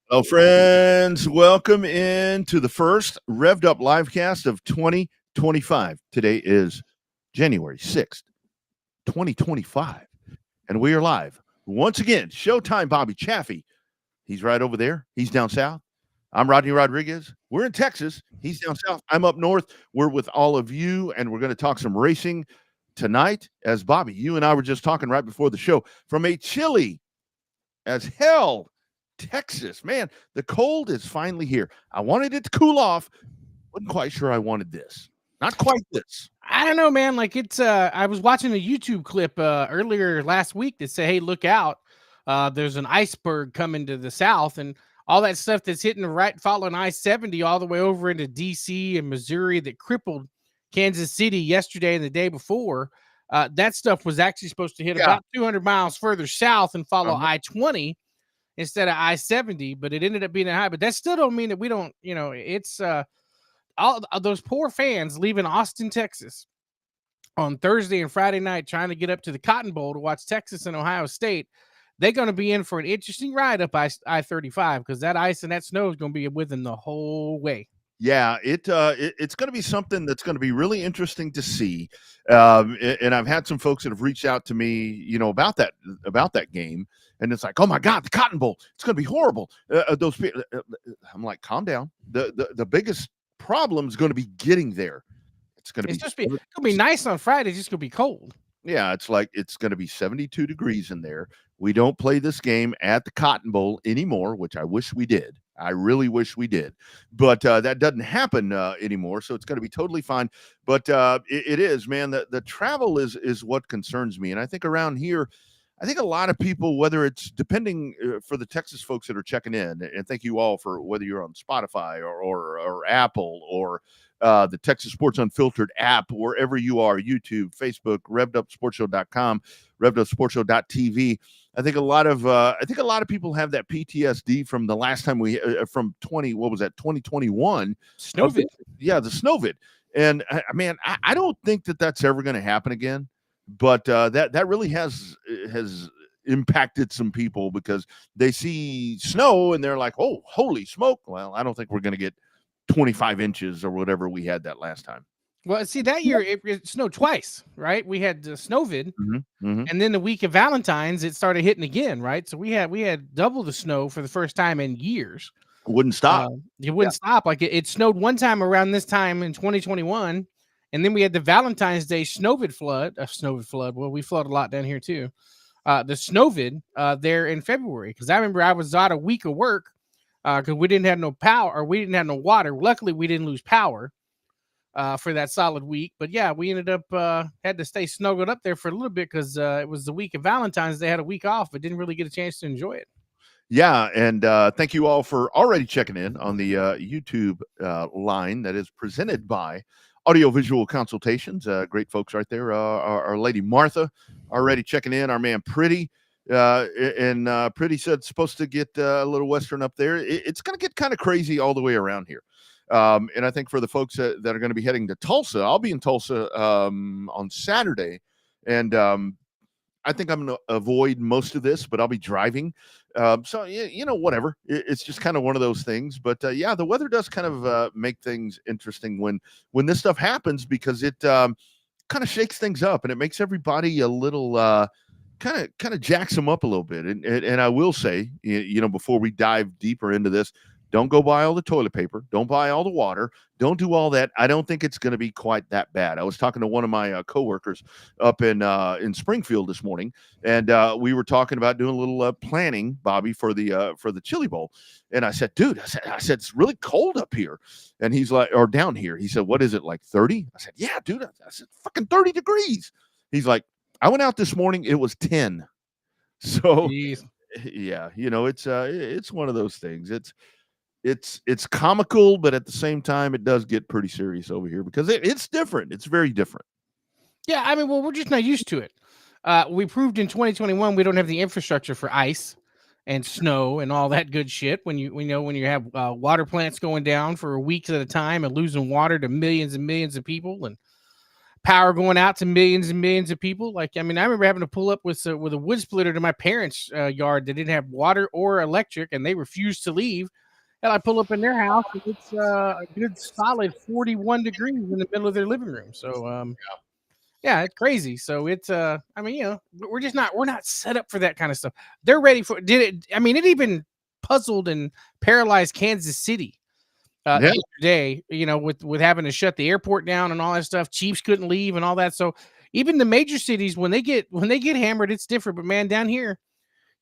Hello, friends. Welcome into the first Revved Up Livecast of 2025. Today is January 6th, 2025, and we are live once again. Showtime Bobby Chaffee. He's right over there. He's down south. I'm Rodney Rodriguez. We're in Texas. He's down south. I'm up north. We're with all of you, and we're going to talk some racing tonight. As Bobby, you and I were just talking right before the show from a chilly as hell Texas. Man, the cold is finally here. I wanted it to cool off. Wasn't quite sure I wanted this. Not quite this. I don't know, man. Like it's I was watching a YouTube clip earlier last week that said, hey, look out. There's an iceberg coming to the south, and all that stuff that's hitting the right, following I-70 all the way over into DC and Missouri that crippled Kansas City yesterday and the day before. That stuff was actually supposed to hit about 200 miles further south and follow I-20 instead of I-70, but it ended up being a high. But that still don't mean that we don't, it's all those poor fans leaving Austin, Texas on Thursday and Friday night trying to get up to the Cotton Bowl to watch Texas and Ohio State. They're going to be in for an interesting ride up I-35 because that ice and that snow is going to be with them the whole way. Yeah, it's going to be something that's going to be really interesting to see. And I've had some folks that have reached out to me, about that game. And it's like, oh my God, the Cotton Bowl, it's going to be horrible. Those people, I'm like, calm down. The biggest problem is going to be getting there. It's going to be nice on Friday. It's just going to be cold. Yeah, it's going to be 72 degrees in there. We don't play this game at the Cotton Bowl anymore, which I wish we did. I really wish we did, but that doesn't happen anymore. So it's going to be totally fine. But it is, man. The travel is what concerns me, and I think around here, I think a lot of people, whether it's depending for the Texas folks that are checking in, and thank you all for whether you're on Spotify or Apple or the Texas Sports Unfiltered app, wherever you are, YouTube, Facebook, RevvedUpSportsShow.com, RevvedUpSportsShow.tv. I think a lot of people have that PTSD from the last time from 2021? Snowvid. Yeah, the Snowvid. And man, I don't think that's ever going to happen again. But that really has impacted some people because they see snow and they're like, oh, holy smoke. Well, I don't think we're going to get 25 inches or whatever we had that last time. Well, see, that year it snowed twice, right? We had Snowvid, and then the week of Valentine's, it started hitting again, right? So we had double the snow for the first time in years. It wouldn't stop. It wouldn't stop. Like it snowed one time around this time in 2021, and then we had the Valentine's Day Snowvid flood. Well, we flood a lot down here too. The Snowvid there in February, because I remember I was out a week of work because we didn't have no power or we didn't have no water. Luckily, we didn't lose power for that solid week. But yeah, we ended up had to stay snuggled up there for a little bit because it was the week of Valentine's. They had a week off, but didn't really get a chance to enjoy it. Yeah, and thank you all for already checking in on the YouTube line that is presented by Audiovisual Consultations. Great folks right there. Our lady Martha already checking in. Our man Pretty. And Pretty said it's supposed to get a little western up there. It's going to get kind of crazy all the way around here. And I think for the folks that are going to be heading to Tulsa, I'll be in Tulsa on Saturday. And I think I'm going to avoid most of this, but I'll be driving. So, whatever. It's just kind of one of those things. But, yeah, the weather does kind of make things interesting when this stuff happens because it kind of shakes things up and it makes everybody a little kind of jacks them up a little bit. And I will say, before we dive deeper into this, don't go buy all the toilet paper. Don't buy all the water. Don't do all that. I don't think it's going to be quite that bad. I was talking to one of my coworkers up in Springfield this morning, and we were talking about doing a little planning, Bobby, for the Chili Bowl. And I said, dude, I said it's really cold up here, and he's like, or down here. He said, what is it, like 30? I said, yeah, dude. I said, fucking 30 degrees. He's like, I went out this morning. It was 10. So, Jeez. yeah, it's one of those things. It's comical, but at the same time, it does get pretty serious over here because it's different. It's very different. Yeah, I mean, well, we're just not used to it. We proved in 2021 we don't have the infrastructure for ice and snow and all that good shit. When you have water plants going down for weeks at a time and losing water to millions and millions of people, and power going out to millions and millions of people. Like, I mean, I remember having to pull up with a wood splitter to my parents' yard that didn't have water or electric, and they refused to leave. And I pull up in their house, and it's a good solid 41 degrees in the middle of their living room. So, yeah, it's crazy. So it's I mean, we're not set up for that kind of stuff. They're ready for it. I mean, it even puzzled and paralyzed Kansas City the other day, with having to shut the airport down and all that stuff. Chiefs couldn't leave and all that. So even the major cities, when they get hammered, it's different. But man, down here,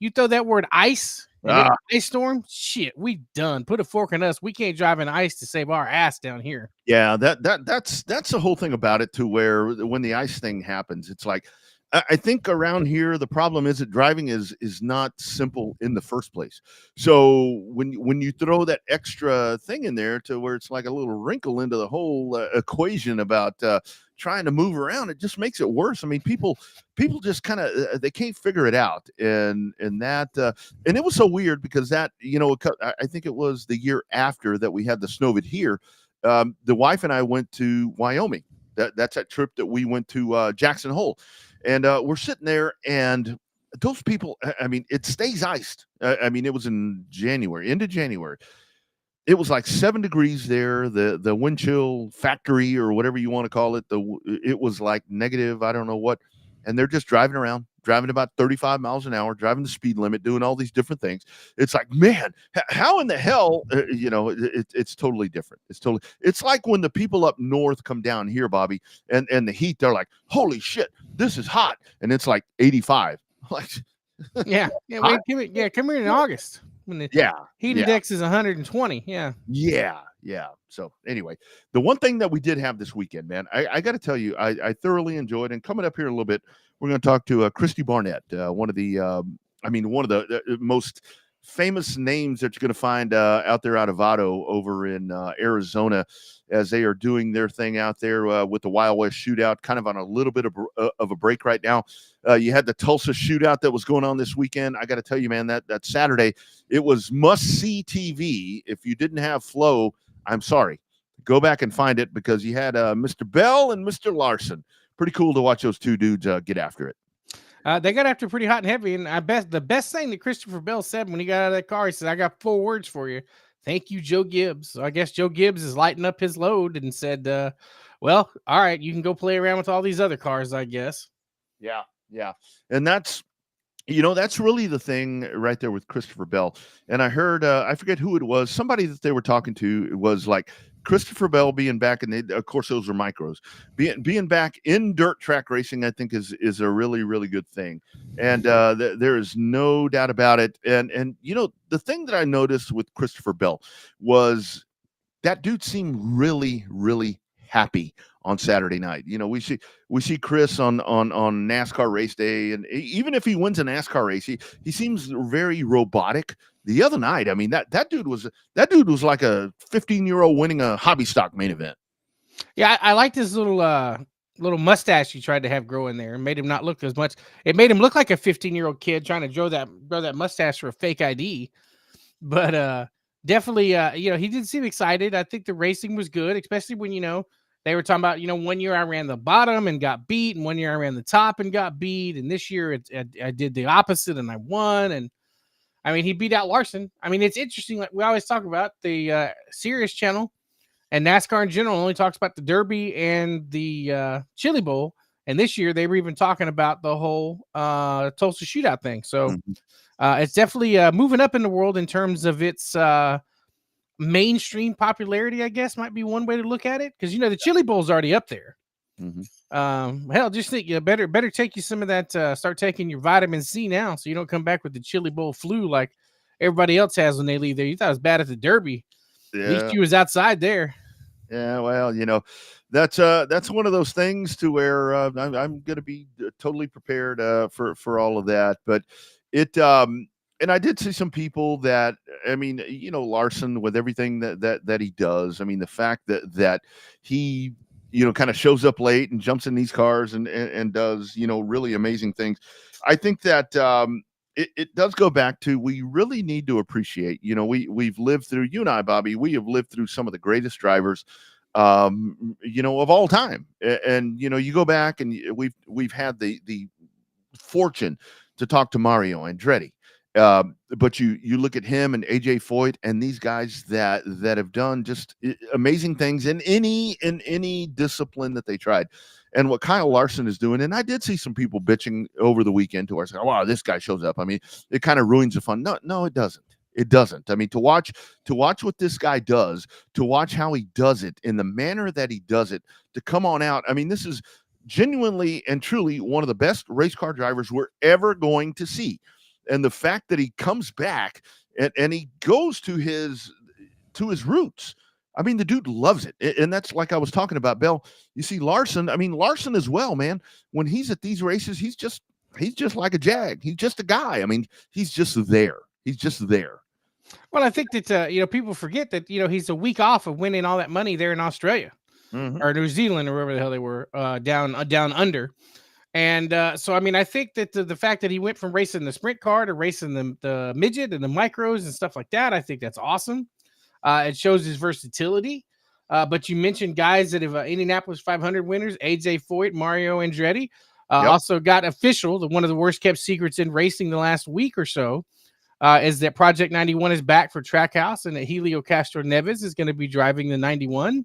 you throw that word ice and then ice storm, shit, we done. Put a fork in us. We can't drive in ice to save our ass down here. Yeah, that's the whole thing about it, to where when the ice thing happens, it's like, I think around here the problem is that driving is not simple in the first place. So when you throw that extra thing in there to where it's like a little wrinkle into the whole equation about trying to move around, it just makes it worse. I mean, people just kind of they can't figure it out, and that and it was so weird because that I think it was the year after that we had the snow vid here. The wife and I went to Wyoming. That's that trip that we went to Jackson Hole. And we're sitting there, and those people, I mean, it stays iced. I mean, it was in January, into January. It was like 7 degrees there. The wind chill factory, or whatever you want to call it, it was like negative, I don't know what. And they're just driving around, driving about 35 miles an hour, driving the speed limit, doing all these different things. It's like, man, how in the hell, it's totally different. It's like when the people up north come down here, Bobby, and the heat, they're like, holy shit, this is hot. And it's like 85. Like, yeah. Come here in August when the heat index is 120. Yeah. So anyway, the one thing that we did have this weekend, man, I got to tell you, I thoroughly enjoyed. And coming up here a little bit, we're going to talk to Christy Barnett, one of the most famous names that you're going to find out there out of Vado over in Arizona, as they are doing their thing out there with the Wild West Shootout, kind of on a little bit of a break right now. You had the Tulsa Shootout that was going on this weekend. I got to tell you, man, that Saturday, it was must-see TV. If you didn't have Flow, I'm sorry. Go back and find it, because you had Mr. Bell and Mr. Larson. Pretty cool to watch those two dudes get after it. They got after pretty hot and heavy, and I bet the best thing that Christopher Bell said when he got out of that car, he said, "I got 4 words for you. Thank you, Joe Gibbs." So I guess Joe Gibbs is lighting up his load and said, well, all right, you can go play around with all these other cars, I guess. Yeah. And that's really the thing right there with Christopher Bell. And I heard, I forget who it was, somebody that they were talking to, it was like Christopher Bell being back, and of course those are micros, being back in dirt track racing, I think is a really, really good thing. And there is no doubt about it. And the thing that I noticed with Christopher Bell was that dude seemed really, really happy on Saturday night. We see Chris on NASCAR race day, and even if he wins a NASCAR race, he seems very robotic. The other night, I mean, that dude was like a 15-year-old winning a hobby stock main event. Yeah, I liked his little mustache he tried to have grow in there, and made him not look as much. It made him look like a 15-year-old kid trying to grow that mustache for a fake ID. But definitely, he did seem excited. I think the racing was good, especially when they were talking about, 1 year I ran the bottom and got beat, and 1 year I ran the top and got beat, and this year I did the opposite and I won. And I mean, he beat out Larson. I mean, it's interesting. Like we always talk about, the Sirius channel and NASCAR in general only talks about the Derby and the Chili Bowl, And this year they were even talking about the whole Tulsa shootout thing. So Mhm. it's definitely moving up in the world in terms of its mainstream popularity, I guess might be one way to look at it. Because the Chili Bowl's already up there. Mhm. Hell, just think you better take you some of that. Start taking your vitamin C now, so you don't come back with the Chili Bowl flu like everybody else has when they leave there. You thought it was bad at the Derby. At least Yeah. you was outside there. Yeah, well, that's one of those things to where I'm going to be totally prepared for all of that. But it and I did see some people that I mean, Larson with everything that he does. I mean, the fact that he kind of shows up late and jumps in these cars and does really amazing things. I think that it does go back to we really need to appreciate. We've lived through you and I, Bobby. We have lived through some of the greatest drivers of all time. And you go back and we've had the fortune to talk to Mario Andretti. But you look at him and AJ Foyt and these guys that have done just amazing things in any discipline that they tried. And what Kyle Larson is doing, and I did see some people bitching over the weekend to us, wow, this guy shows up. I mean, it kind of ruins the fun. No, it doesn't. It doesn't. I mean, to watch what this guy does, to watch how he does it in the manner that he does it, to come on out. I mean, this is genuinely and truly one of the best race car drivers we're ever going to see. And the fact that he comes back and he goes to his roots. I mean, the dude loves it. And that's like I was talking about, Bill. You see Larson, I mean, Larson as well, man. When he's at these races, he's just like a jag. He's just a guy. I mean, he's just there. He's just there. Well, I think that people forget that he's a week off of winning all that money there in Australia Mm-hmm. or New Zealand or wherever the hell they were down under. And so, I mean, I think that the fact that he went from racing the sprint car to racing the midget and the micros and stuff like that, I think that's awesome. It shows his versatility. But you mentioned guys that have Indianapolis 500 winners, AJ Foyt, Mario Andretti. Yep. Also got official, one of the worst kept secrets in racing the last week or so, is that Project 91 is back for Trackhouse and that Helio Castro Neves is going to be driving the 91.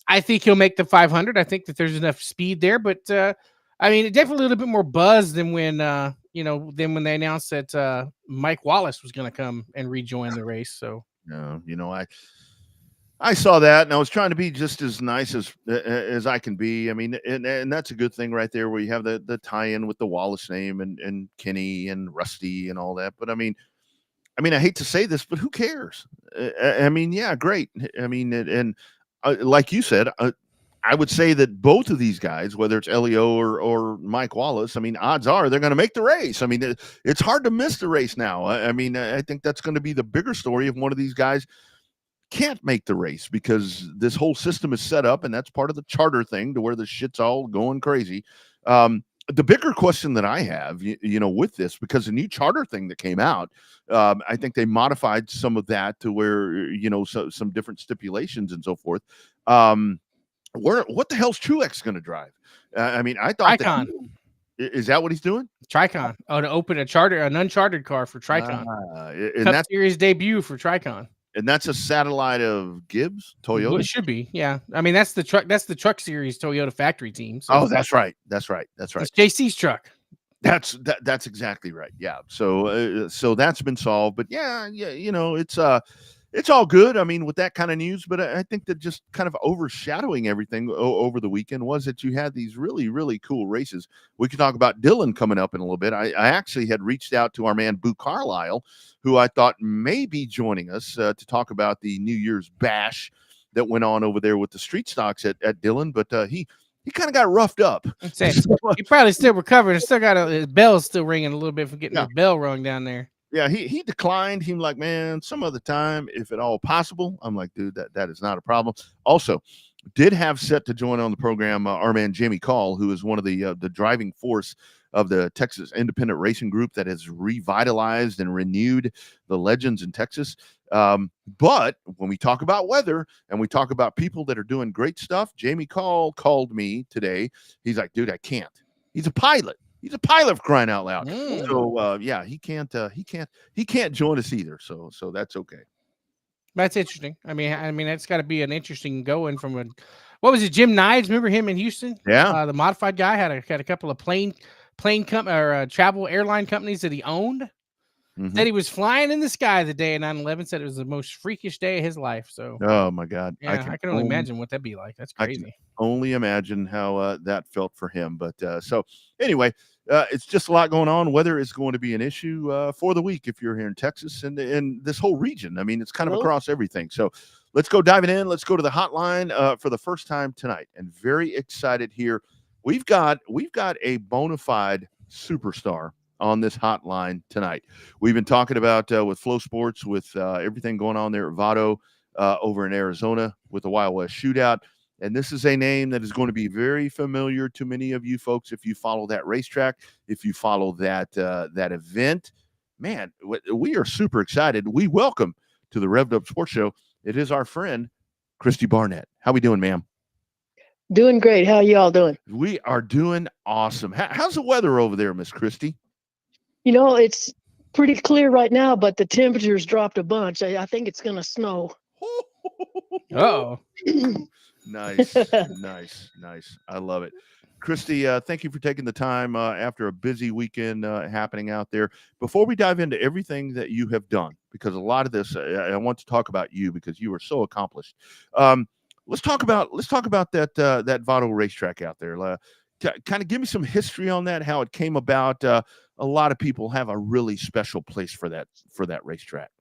I think he'll make the 500. I think that there's enough speed there, but I mean, it definitely a little bit more buzz than when they announced that Mike Wallace was going to come and rejoin the race. So no, I saw that and I was trying to be just as nice as I can be. I mean, and that's a good thing right there where you have the tie-in with the Wallace name and Kenny and Rusty and all that. But I mean, I hate to say this, but who cares? I mean, yeah, great. I mean, and like you said, I would say that both of these guys, whether it's Elio or Mike Wallace, I mean, odds are they're going to make the race. I mean, it's hard to miss the race now. I mean, I think that's going to be the bigger story if one of these guys can't make the race because this whole system is set up, and that's part of the charter thing to where the shit's all going crazy. The bigger question that I have, with this, because the new charter thing that came out, I think they modified some of that to where, some different stipulations and so forth. What the hell's Truex going to drive? I mean, I thought Tricon. Is that what he's doing? Tricon. Oh, to open an uncharted car for Tricon. And Cup that's Series debut for Tricon. And that's a satellite of Gibbs, Toyota. Well, it should be, yeah. I mean, that's the truck. That's the Truck Series Toyota factory team. So. Oh, that's right. That's It's JC's truck. That's exactly right. Yeah. So that's been solved. But yeah, it's all good. I mean, with that kind of news, but I think that just kind of overshadowing everything over the weekend was that you had these really, really cool races. We can talk about Dillon coming up in a little bit. I actually had reached out to our man Boo Carlisle, who I thought may be joining us to talk about the New Year's bash that went on over there with the street stocks at Dillon, but he kind of got roughed up. He probably still recovering. Still got his bell's still ringing a little bit from getting his bell rung down there. Yeah, he declined. He was like, man, some other time, if at all possible. I'm like, dude, that is not a problem. Also, did have set to join on the program our man Jamie Call, who is one of the driving force of the Texas Independent Racing Group that has revitalized and renewed the legends in Texas. But when we talk about weather and we talk about people that are doing great stuff, Jamie Call called me today. He's like, dude, I can't. He's a pilot. He's a pilot, for crying out loud. So yeah, he can't join us either. So that's okay. That's interesting. I mean, that's got to be an interesting going from what was it? Jim Knives, remember him in Houston? Yeah. The modified guy had a couple of plane travel airline companies that he owned. Mhm. Said he was flying in the sky the day of 9/11. Said it was the most freakish day of his life. So Oh my God. yeah, I can only imagine what that'd be like. That's I can crazy. only imagine how that felt for him. But so anyway, it's just a lot going on. Weather is going to be an issue for the week if you're here in Texas and in this whole region. I mean, it's kind of Hello? across everything. So let's go diving in. Let's go to the hotline for the first time tonight, and very excited here. We've got a bona fide superstar on this hotline tonight. We've been talking about with Flow Sports, with everything going on there at Vado over in Arizona with the Wild West Shootout. And this is a name that is going to be very familiar to many of you folks if you follow that racetrack, if you follow that that event. Man, we are super excited. We welcome to the Revved Up Sports Show. It is our friend Christy Barnett. How we doing, ma'am? Doing great. How y'all doing? We are doing awesome. How's the weather over there, Miss Christy? It's pretty clear right now, but the temperature's dropped a bunch. I think it's going to snow. Oh, Nice. I love it. Christy, thank you for taking the time after a busy weekend happening out there. Before we dive into everything that you have done, because a lot of this, I want to talk about you because you are so accomplished. Let's talk about that that Vado racetrack out there. Kind of give me some history on that, how it came about. A lot of people have a really special place for that racetrack.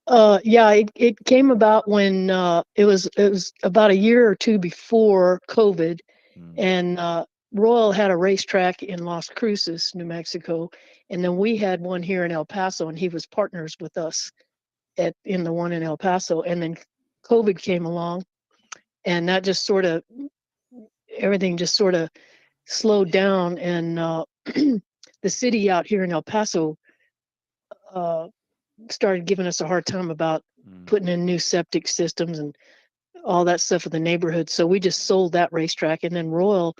Yeah, it came about when it was about a year or two before COVID, and Royal had a racetrack in Las Cruces, New Mexico, and then we had one here in El Paso, and he was partners with us in the one in El Paso, and then COVID came along, and that just sort of everything just sort of slowed down, and the city out here in El Paso started giving us a hard time about putting in new septic systems and all that stuff for the neighborhood. So we just sold that racetrack, and then Royal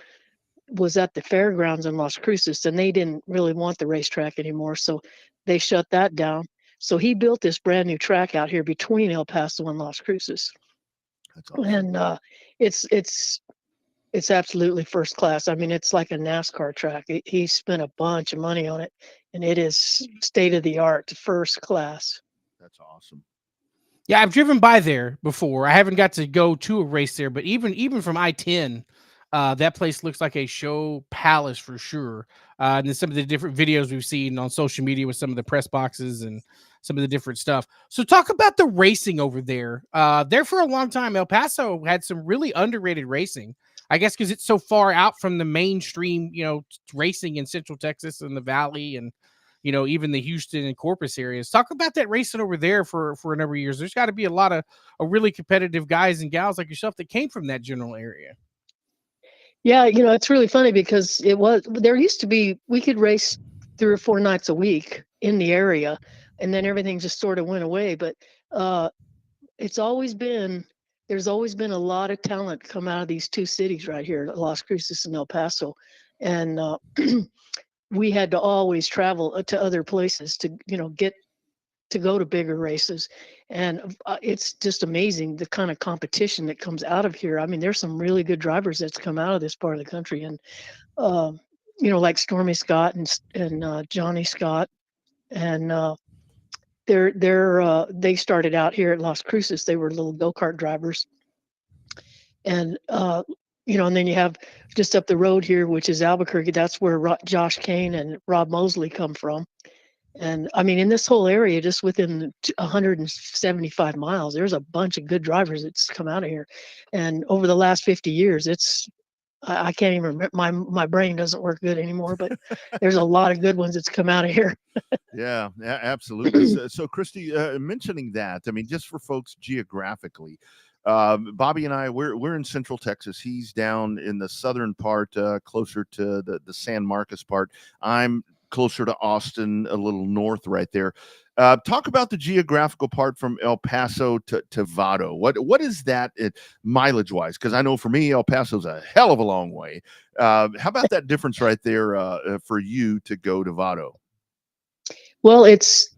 was at the fairgrounds in Las Cruces, and they didn't really want the racetrack anymore, so they shut that down. So he built this brand new track out here between El Paso and Las Cruces. That's awesome. And it's absolutely first class. I mean, it's like a NASCAR track. He spent a bunch of money on it, and it is state of the art, first class. That's awesome. yeah, I've driven by there before. I haven't got to go to a race there, but even from I-10, that place looks like a show palace for sure. And then some of the different videos we've seen on social media with some of the press boxes and some of the different stuff. So talk about the racing over there. There for a long time, El Paso had some really underrated racing. I guess because it's so far out from the mainstream, racing in Central Texas and the Valley and, even the Houston and Corpus areas. Talk about that racing over there for a number of years. There's got to be a lot of really competitive guys and gals like yourself that came from that general area. Yeah, it's really funny because there used to be, we could race 3 or 4 nights a week in the area, and then everything just sort of went away. But there's always been a lot of talent come out of these two cities right here, Las Cruces and El Paso. And we had to always travel to other places to, get to go to bigger races. And it's just amazing the kind of competition that comes out of here. I mean, there's some really good drivers that's come out of this part of the country, and like Stormy Scott and Johnny Scott, and they started out here at Las Cruces. They were little go-kart drivers, and and then you have just up the road here, which is Albuquerque. That's where Josh Kane and Rob Mosley come from. And I mean, in this whole area, just within 175 miles, there's a bunch of good drivers that's come out of here. And over the last 50 years, I can't even remember. My brain doesn't work good anymore, but there's a lot of good ones that's come out of here. Yeah, absolutely. So Christy, mentioning that, I mean, just for folks geographically, Bobby and I, we're in Central Texas. He's down in the southern part, closer to the San Marcos part. I'm closer to Austin, a little north right there. Talk about the geographical part from El Paso to Vado. What is that mileage wise? Because I know for me, El Paso's a hell of a long way. How about that difference right there for you to go to Vado? Well, it's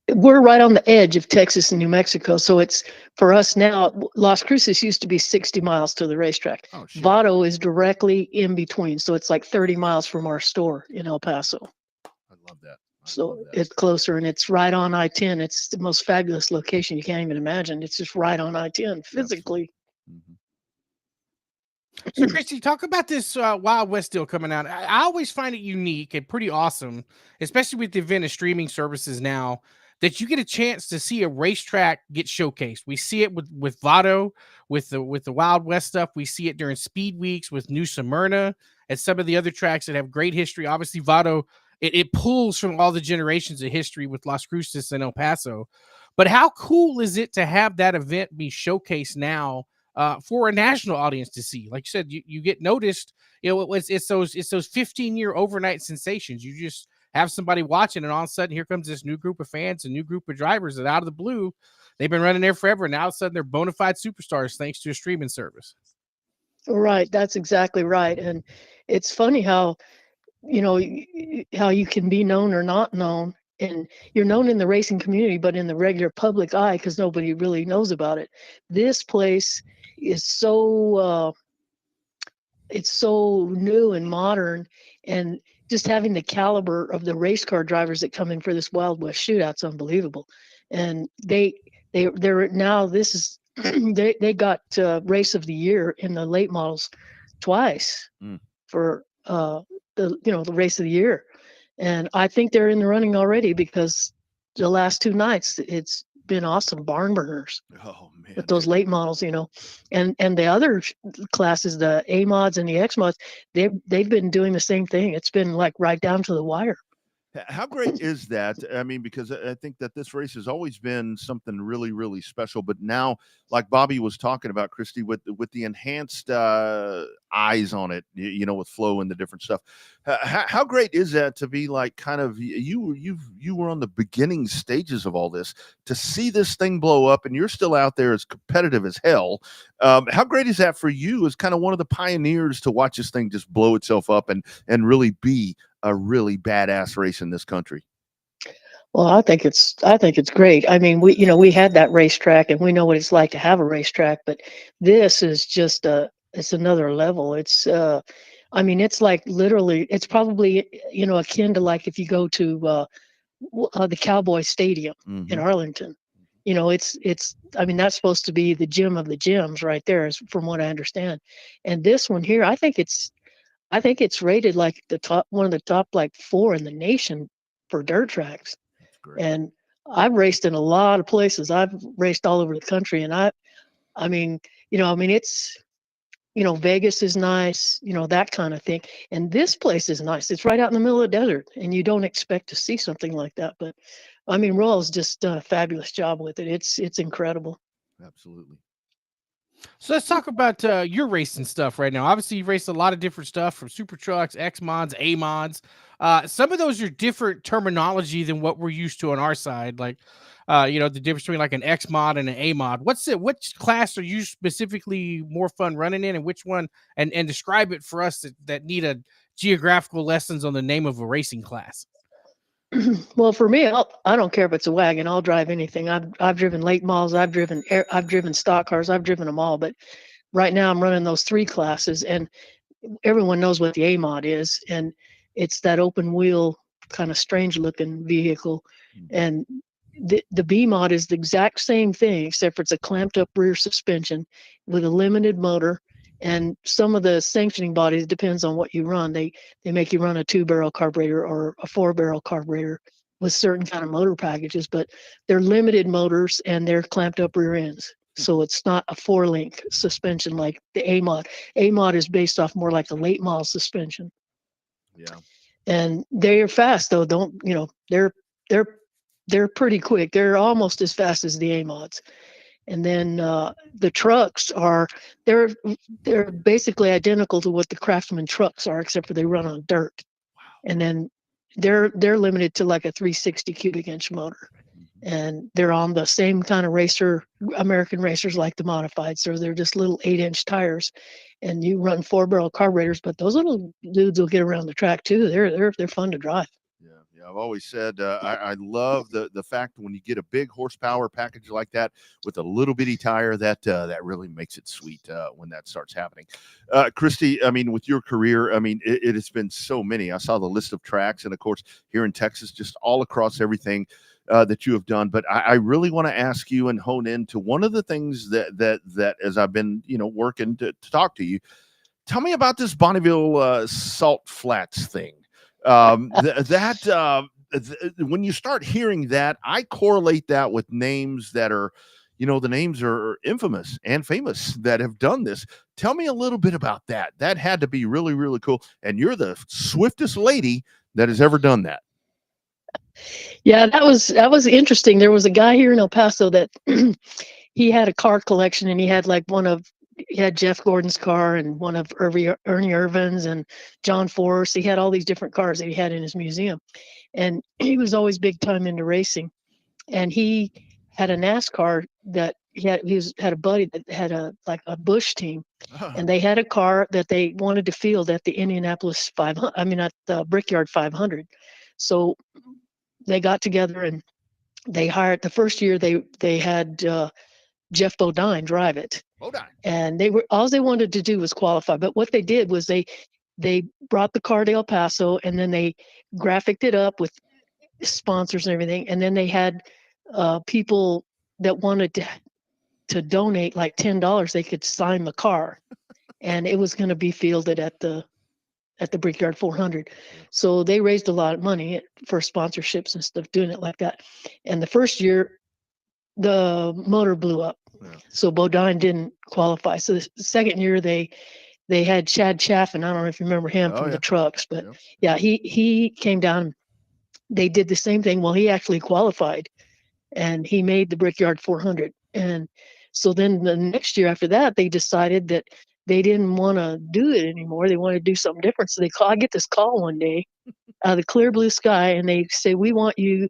we're right on the edge of Texas and New Mexico. So it's for us now, Las Cruces used to be 60 miles to the racetrack. Oh shit. Vado is directly in between. So it's like 30 miles from our store in El Paso. I love that. So it's closer and it's right on I-10. It's the most fabulous location you can't even imagine. It's just right on I-10 physically. Mm-hmm. So, Christy, talk about this Wild West deal coming out. I always find it unique and pretty awesome, especially with the event of streaming services now, that you get a chance to see a racetrack get showcased. We see it with Vado, with the Wild West stuff. We see it during Speed Weeks with New Smyrna and some of the other tracks that have great history. Obviously, Vado, it pulls from all the generations of history with Las Cruces and El Paso. But how cool is it to have that event be showcased now for a national audience to see? Like you said, you get noticed. You know, it's those 15-year overnight sensations. You just have somebody watching, and all of a sudden, here comes this new group of fans, a new group of drivers that out of the blue, they've been running there forever, and now all of a sudden they're bona fide superstars thanks to a streaming service. Right, that's exactly right. And it's funny how, you know, how you can be known or not known. And you're known in the racing community, but in the regular public eye, because nobody really knows about it. This place is so it's so new and modern, and just having the caliber of the race car drivers that come in for this Wild West shootout's unbelievable. And they're now, this is they got race of the year in the late models twice for the race of the year. And I think they're in the running already because the last two nights it's been awesome barn burners. Oh man. With those late models, you know, and the other classes, the A mods and the X mods, they've been doing the same thing. It's been like right down to the wire. How great is that? I mean, because I think that this race has always been something really, really special. But now, like Bobby was talking about, Christy, with the enhanced eyes on it, you know, with flow and the different stuff. How great is that to be like kind of you were on the beginning stages of all this, to see this thing blow up, and you're still out there as competitive as hell. How great is that for you as kind of one of the pioneers to watch this thing just blow itself up and really be a really badass race in this country? Well, I think it's great. I mean, we had that racetrack and we know what it's like to have a racetrack, but this is just it's another level. It's I mean, it's like literally, it's probably, akin to like if you go to the Cowboy Stadium in Arlington. You know, it's I mean, that's supposed to be the gym of the gyms right there, from what I understand. And this one here, I think it's rated like one of the top like 4 in the nation for dirt tracks. And I've raced in a lot of places. I've raced all over the country, and I mean, it's, Vegas is nice, that kind of thing. And this place is nice. It's right out in the middle of the desert, and you don't expect to see something like that. But I mean, Royal's just done a fabulous job with it. It's incredible. Absolutely. So let's talk about your racing stuff right now. Obviously, you've raced a lot of different stuff, from super trucks, X mods, A mods. Some of those are different terminology than what we're used to on our side. Like, the difference between like an X mod and an A mod. Which class are you specifically more fun running in, and which one? And describe it for us that need a geographical lessons on the name of a racing class. Well, for me, I don't care if it's a wagon. I'll drive anything. I've driven late models. I've driven stock cars. I've driven them all. But right now, I'm running those 3 classes, and everyone knows what the A mod is, and it's that open wheel kind of strange looking vehicle. And the B mod is the exact same thing, except for it's a clamped up rear suspension with a limited motor. And some of the sanctioning bodies, depends on what you run. They make you run a 2-barrel carburetor or a 4-barrel carburetor with certain kind of motor packages, but they're limited motors and they're clamped up rear ends. So it's not a 4-link suspension like the A mod. A mod is based off more like a late model suspension. Yeah. And they're fast though. They're pretty quick. They're almost as fast as the A mods. And then the trucks they're basically identical to what the Craftsman trucks are, except for they run on dirt. Wow. And then they're limited to like a 360 cubic inch motor. And they're on the same kind of American racers like the modified. So they're just little 8-inch tires, and you run 4-barrel carburetors, but those little dudes will get around the track too. They're fun to drive. Yeah, I've always said I love the fact when you get a big horsepower package like that with a little bitty tire, that really makes it sweet when that starts happening. Christy, I mean, with your career, I mean, it has been so many. I saw the list of tracks, and of course, here in Texas, just all across everything that you have done. But I really want to ask you and hone into one of the things that as I've been working to talk to you. Tell me about this Bonneville Salt Flats thing. When you start hearing that, I correlate that with names that are, the names are infamous and famous that have done this. Tell me a little bit about that. That had to be really, really cool. And you're the swiftest lady that has ever done that. Yeah, that was interesting. There was a guy here in El Paso that he had a car collection, and he had he had Jeff Gordon's car and one of Ernie Irvin's and John Force. He had all these different cars that he had in his museum, and he was always big time into racing. And he had a NASCAR that had a buddy that had a Busch team, and they had a car that they wanted to field at the Indianapolis 500. I mean, at the Brickyard 500. So they got together and they hired the first year they had Jeff Bodine drive it. Bodine. And all they wanted to do was qualify. But what they did was they brought the car to El Paso, and then they graphicked it up with sponsors and everything. And then they had people that wanted to donate like $10. They could sign the car, and it was going to be fielded at the Brickyard 400. So they raised a lot of money for sponsorships and stuff doing it like that. And the first year, the motor blew up. So Bodine didn't qualify. So the second year they had Chad Chaffin. I don't know if you remember him from the trucks, but he came down. They did the same thing. Well, he actually qualified, and he made the Brickyard 400. And so then the next year after that, they decided that they didn't want to do it anymore. They wanted to do something different. So I get this call one day out of the clear blue sky, and they say, "We want you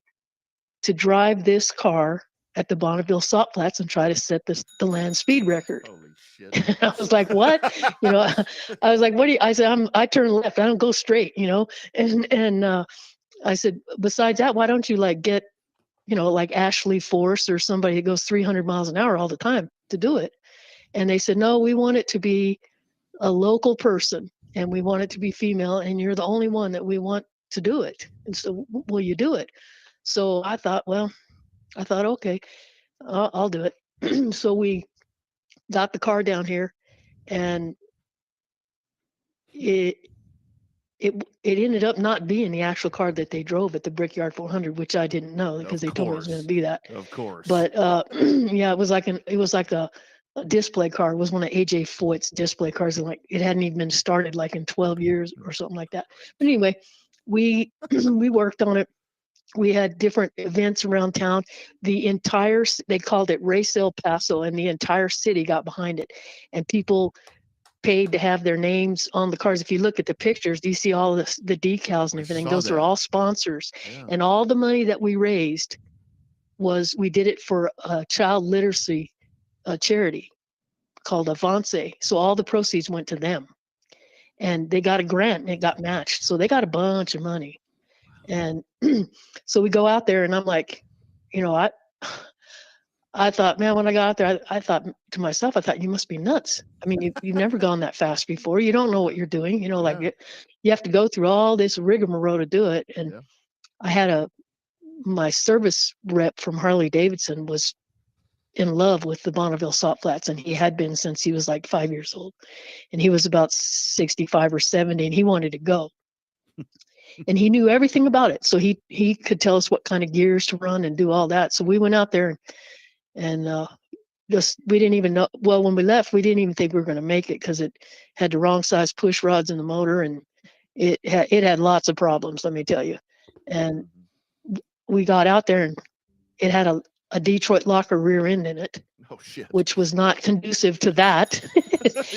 to drive this car at the Bonneville Salt Flats and try to set the land speed record." Holy shit. I was like, "What?" I was like, "What do you?" I said, "I turn left. I don't go straight." And I said, "Besides that, why don't you get, like Ashley Force or somebody that goes 300 miles an hour all the time to do it?" And they said, "No, we want it to be a local person, and we want it to be female, and you're the only one that we want to do it. And so will you do it?" So I thought, okay, I'll do it. So we got the car down here, and it ended up not being the actual car that they drove at the Brickyard 400, which I didn't know because they told me it was going to be that. Of course. But yeah, it was like a display car. It was one of AJ Foyt's display cars, and it hadn't even been started in 12 years or something like that. But anyway, we worked on it. We had different events around town. They called it Race El Paso, and the entire city got behind it. And people paid to have their names on the cars. If you look at the pictures, do you see all the decals and everything? Those are all sponsors. Yeah. And all the money that we raised we did it for a child literacy charity called Avance. So all the proceeds went to them. And they got a grant, and it got matched. So they got a bunch of money. And so we go out there, and I'm like, I thought, man, when I got out there, I thought to myself, you must be nuts. I mean, you've never gone that fast before. You don't know what you're doing. You have to go through all this rigmarole to do it. And I had my service rep from Harley Davidson was in love with the Bonneville Salt Flats, and he had been since he was 5 years old. And he was about 65 or 70, and he wanted to go. And he knew everything about it. So he could tell us what kind of gears to run and do all that. So we went out there, and we didn't even know. Well, when we left, we didn't even think we were going to make it because it had the wrong size push rods in the motor, and it had lots of problems, let me tell you. And we got out there, and it had a Detroit locker rear end in it. Oh shit! Which was not conducive to that.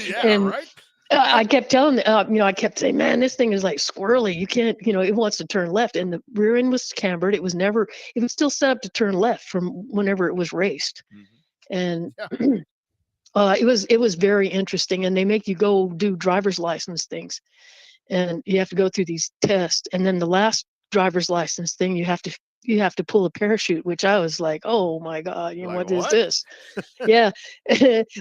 Yeah, and, right. I kept telling, I kept saying, man, this thing is squirrely. You can't, it wants to turn left. And the rear end was cambered. It was still set up to turn left from whenever it was raced. Mm-hmm. And it was very interesting. And they make you go do driver's license things. And you have to go through these tests. And then the last driver's license thing, you have to pull a parachute, which I was like, oh my God, Like, what is what? this? Yeah.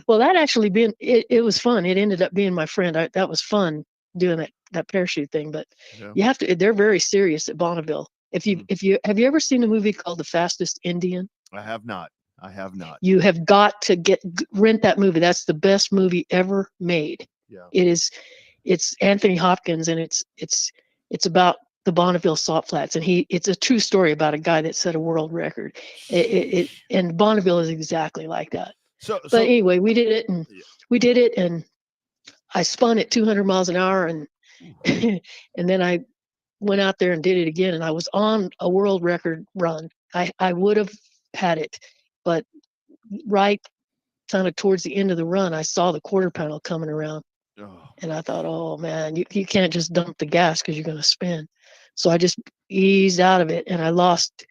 Well, that actually it was fun. It ended up being my friend. That was fun doing that parachute thing. But Yeah. they're very serious at Bonneville. Have you ever seen a movie called The Fastest Indian? I have not. You have got to rent that movie. That's the best movie ever made. Yeah. It's Anthony Hopkins, and it's about the Bonneville salt flats, and it's a true story about a guy that set a world record. And Bonneville is exactly like that. But anyway, we did it, and I spun at 200 miles an hour, and and then I went out there and did it again, and I was on a world record run. I would have had it, but right kind of towards the end of the run, I saw the quarter panel coming around. And I thought, oh man, you can't just dump the gas because you're going to spin. So I just eased out of it, and I lost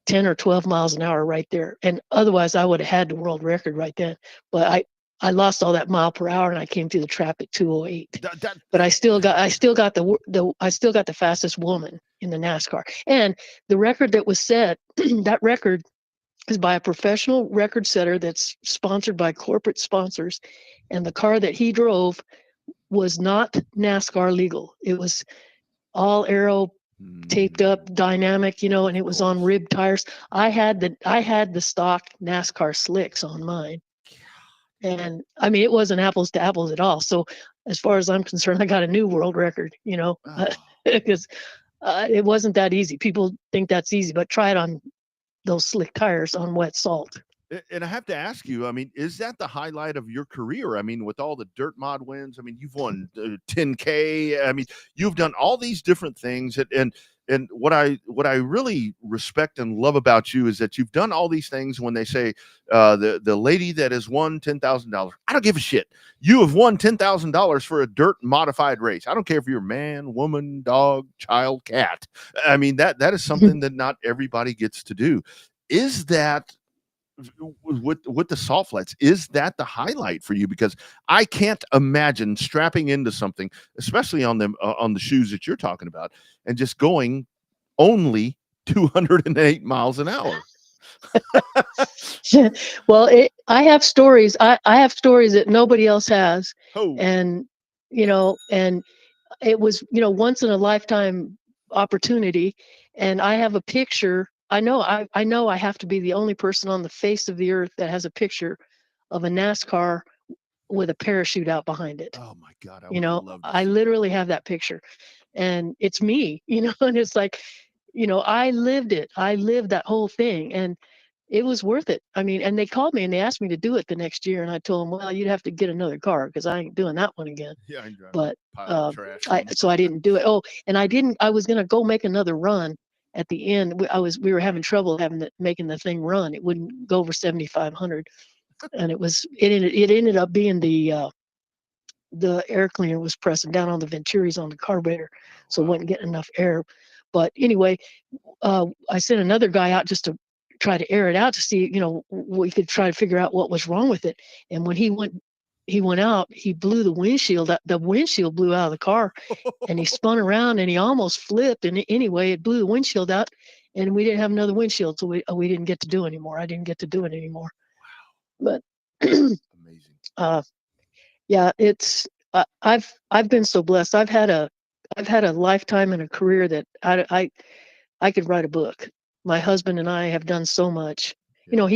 10 or 12 miles an hour right there. And otherwise I would have had the world record right then. But I lost all that mile per hour, and I came through the trap at 208. But I still got the fastest woman in the NASCAR. And the record that was set, that record is by a professional record setter that's sponsored by corporate sponsors. And the car that he drove was not NASCAR legal. It was all aero taped up, dynamic, and it was on ribbed tires. I had the stock NASCAR slicks on mine. And I mean, it wasn't apples to apples at all. So as far as I'm concerned, I got a new world record, because it wasn't that easy. People think that's easy, but try it on those slick tires on wet salt. And I have to ask you, I mean, is that the highlight of your career? I mean, with all the dirt mod wins, I mean, you've won 10K. I mean, you've done all these different things. And what I really respect and love about you is that you've done all these things. When they say the lady that has won $10,000, I don't give a shit. You have won $10,000 for a dirt modified race. I don't care if you're man, woman, dog, child, cat. I mean, that is something that not everybody gets to do. Is that with the salt flats, is that the highlight for you? Because I can't imagine strapping into something, especially on the shoes that you're talking about, and just going only 208 miles an hour. Well, I have stories. I have stories that nobody else has. And and it was once in a lifetime opportunity. And I have a picture. I know I have to be the only person on the face of the earth that has a picture of a NASCAR with a parachute out behind it. Oh my God. I literally have that picture, and it's me, and it's like, I lived it. I lived that whole thing, and it was worth it. I mean, and they called me and they asked me to do it the next year, and I told them, well, you'd have to get another car because I ain't doing that one again. Yeah, but so I didn't do it. Oh, and I was gonna go make another run. At the end, we were having trouble making the thing run. It wouldn't go over 7,500, and it ended up being the air cleaner was pressing down on the venturis on the carburetor, so it wasn't getting enough air. But anyway, I sent another guy out just to try to air it out to see, we could try to figure out what was wrong with it. And when he went out, he blew the windshield. The windshield blew out of the car, and he spun around and he almost flipped. And anyway, it blew the windshield out, and we didn't have another windshield, so we didn't get to do it anymore. I didn't get to do it anymore. Wow. But amazing. Yeah, it's I've been so blessed. I've had a lifetime and a career that I could write a book. My husband and I have done so much. Yeah.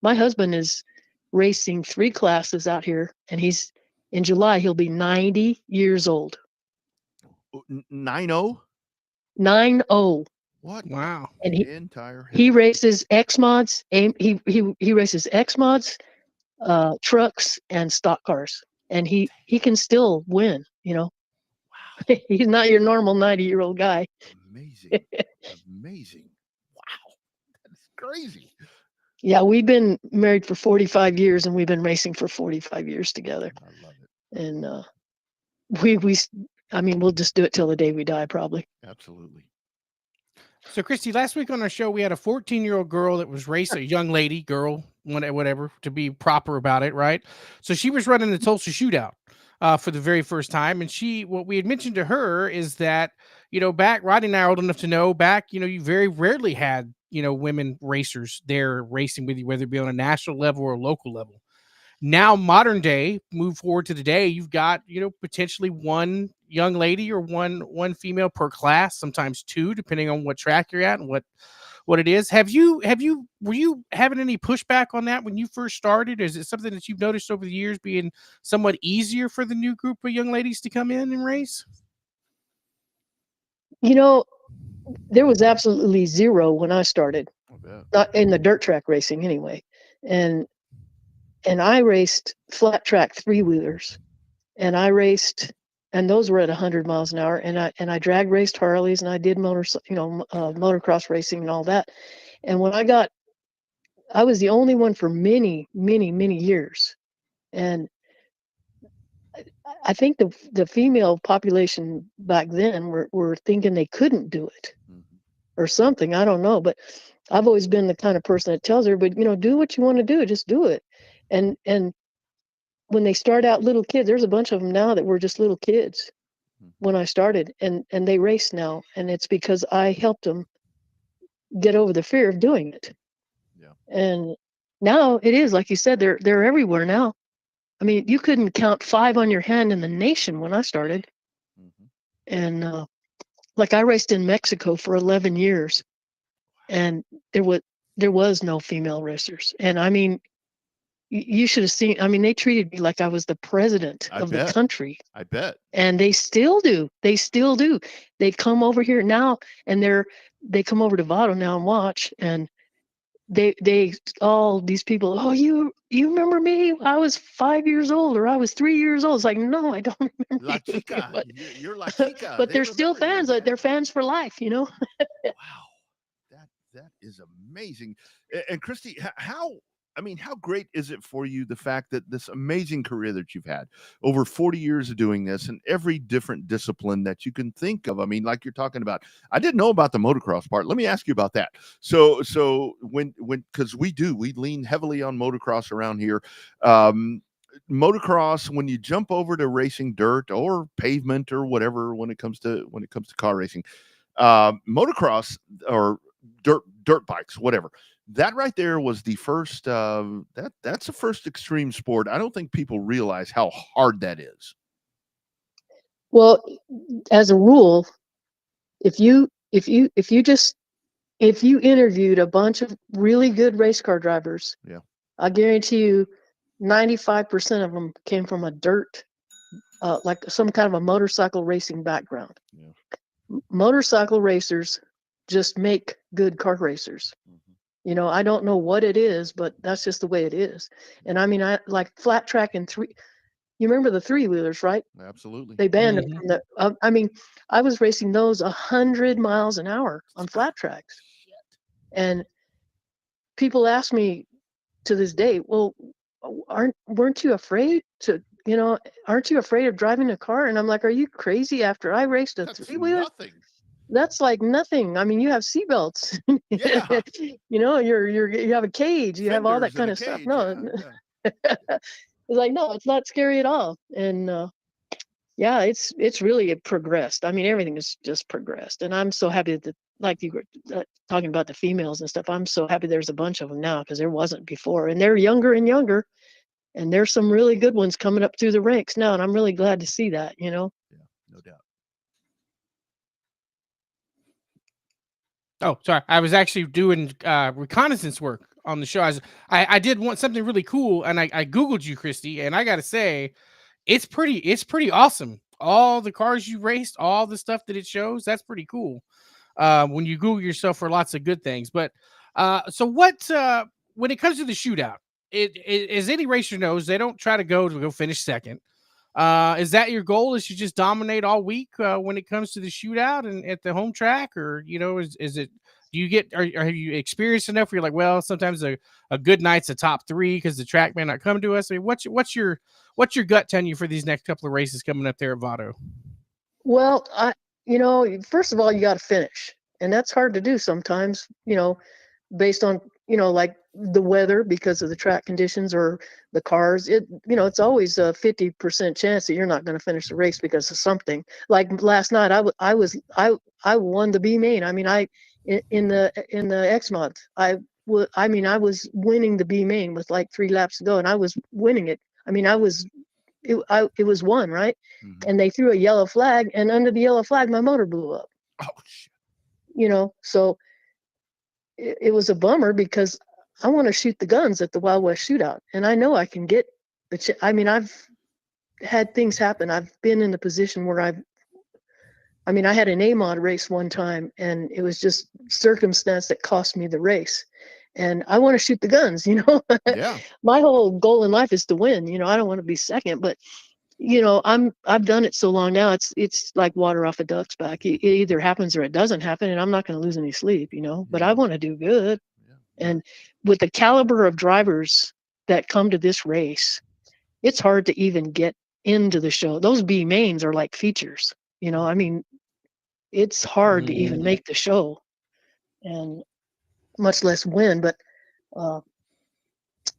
My husband is racing 3 classes out here, and in July he'll be 90 years old. 90? 90. What? Wow. And he races X mods. He races X mods, trucks, and stock cars, and he can still win. Wow. He's not your normal 90-year-old guy. Amazing. Amazing. Wow. That's crazy. Yeah, we've been married for 45 years, and we've been racing for 45 years together. I love it. And we'll just do it till the day we die, probably. Absolutely. So, Christy, last week on our show, we had a 14-year-old girl that was racing, a young lady, girl, whatever, to be proper about it, right? So she was running the Tulsa Shootout. for the very first time. And what we had mentioned to her is that, back, Rodney and I are old enough to know back, you very rarely had, women racers there racing with you, whether it be on a national level or a local level. Now, modern day, move forward to today, you've got, potentially one young lady or one female per class, sometimes two, depending on what track you're at and what it is. Were you having any pushback on that when you first started? Is it something that you've noticed over the years being somewhat easier for the new group of young ladies to come in and race? There was absolutely zero when I started, I bet. not in the dirt track racing anyway. And I raced flat track 3-wheelers, and those were at 100 miles an hour. And I drag raced Harleys, and I did motocross racing and all that. And when I was the only one for many, many, many years. And I think the female population back then were thinking they couldn't do it or something. I don't know, but I've always been the kind of person that tells everybody, do what you want to do, just do it. And when they start out little kids, there's a bunch of them now that were just little kids when I started, and they race now, and it's because I helped them get over the fear of doing it. Yeah. And now it is, like you said, they're everywhere now. I mean, you couldn't count 5 on your hand in the nation when I started. And like I raced in Mexico for 11 years, and there was no female racers. And I mean, you should have seen. I mean, they treated me like I was the president of the country. I bet. And they still do. They still do. They come over here now, and they come over to Vado now and watch, and they all these people, oh, you remember me? I was 5 years old, or I was 3 years old. It's like, no, I don't remember La you. Chica. But, You're La Chica. but they're still fans. They're fans for life, Wow. That is amazing. And Christy, how great is it for you, the fact that this amazing career that you've had over 40 years of doing this and every different discipline that you can think of? I mean, like you're talking about, I didn't know about the motocross part. Let me ask you about that. So because we lean heavily on motocross around here. Motocross, when you jump over to racing dirt or pavement or whatever, when it comes to car racing, motocross or dirt bikes, whatever, that right there was the first that's the first extreme sport. I don't think people realize how hard that is. Well, as a rule, if you interviewed a bunch of really good race car drivers, I guarantee you 95% of them came from a dirt, like some kind of a motorcycle racing background. Motorcycle racers just make good car racers. I don't know what it is, but that's just the way it is. And I mean, I like flat track and you remember the 3-wheelers, right? Absolutely. They banned them from the, I mean, I was racing those 100 miles an hour on flat tracks. And people ask me to this day, well, weren't you afraid to, aren't you afraid of driving a car? And I'm like, are you crazy? After I raced a 3-wheeler? Nothing. That's like nothing. I mean, you have seatbelts. Yeah. You have a cage. You have all that kind of stuff. No, it's like, no, it's not scary at all. And yeah, it's really progressed. I mean, everything has just progressed, and I'm so happy that, like you were talking about the females and stuff. I'm so happy there's a bunch of them now, because there wasn't before, and they're younger and younger, and there's some really good ones coming up through the ranks now, and I'm really glad to see that. Yeah, no doubt. Oh, sorry. I was actually doing reconnaissance work on the show. I did want something really cool, and I Googled you, Christy, and I got to say, it's pretty awesome. All the cars you raced, all the stuff that it shows, that's pretty cool. When you Google yourself for lots of good things. But so when it comes to the shootout, as any racer knows, they don't try to go finish second. Is that your goal? Is you just dominate all week when it comes to the shootout and at the home track, or is it? Do you get? Are you experienced enough where you're like, well, sometimes a good night's a top 3 because the track may not come to us? I mean, what's your gut telling you for these next couple of races coming up there at Vado? Well, first of all, you got to finish, and that's hard to do sometimes. Based on like the weather because of the track conditions or the cars, it's always a 50% chance that you're not going to finish the race because of something. Like last night, I won the B main. I mean, in the X mod, I was winning the B main with like 3 laps to go, and I was winning it. I mean, it was won, right? Mm-hmm. And they threw a yellow flag, and under the yellow flag, my motor blew up. Oh shit. So it was a bummer because I want to shoot the guns at the Wild West Shootout, and I know I can get I've had things happen. I've been in the position where I had an A-mod race one time, and it was just circumstance that cost me the race. And I want to shoot the guns, Yeah. My whole goal in life is to win. I don't want to be second, but I've done it so long now. It's like water off a duck's back. It either happens or it doesn't happen, and I'm not going to lose any sleep, But I want to do good. Yeah. And with the caliber of drivers that come to this race, it's hard to even get into the show. Those B mains are like features, I mean, it's hard to even make the show, and much less win. But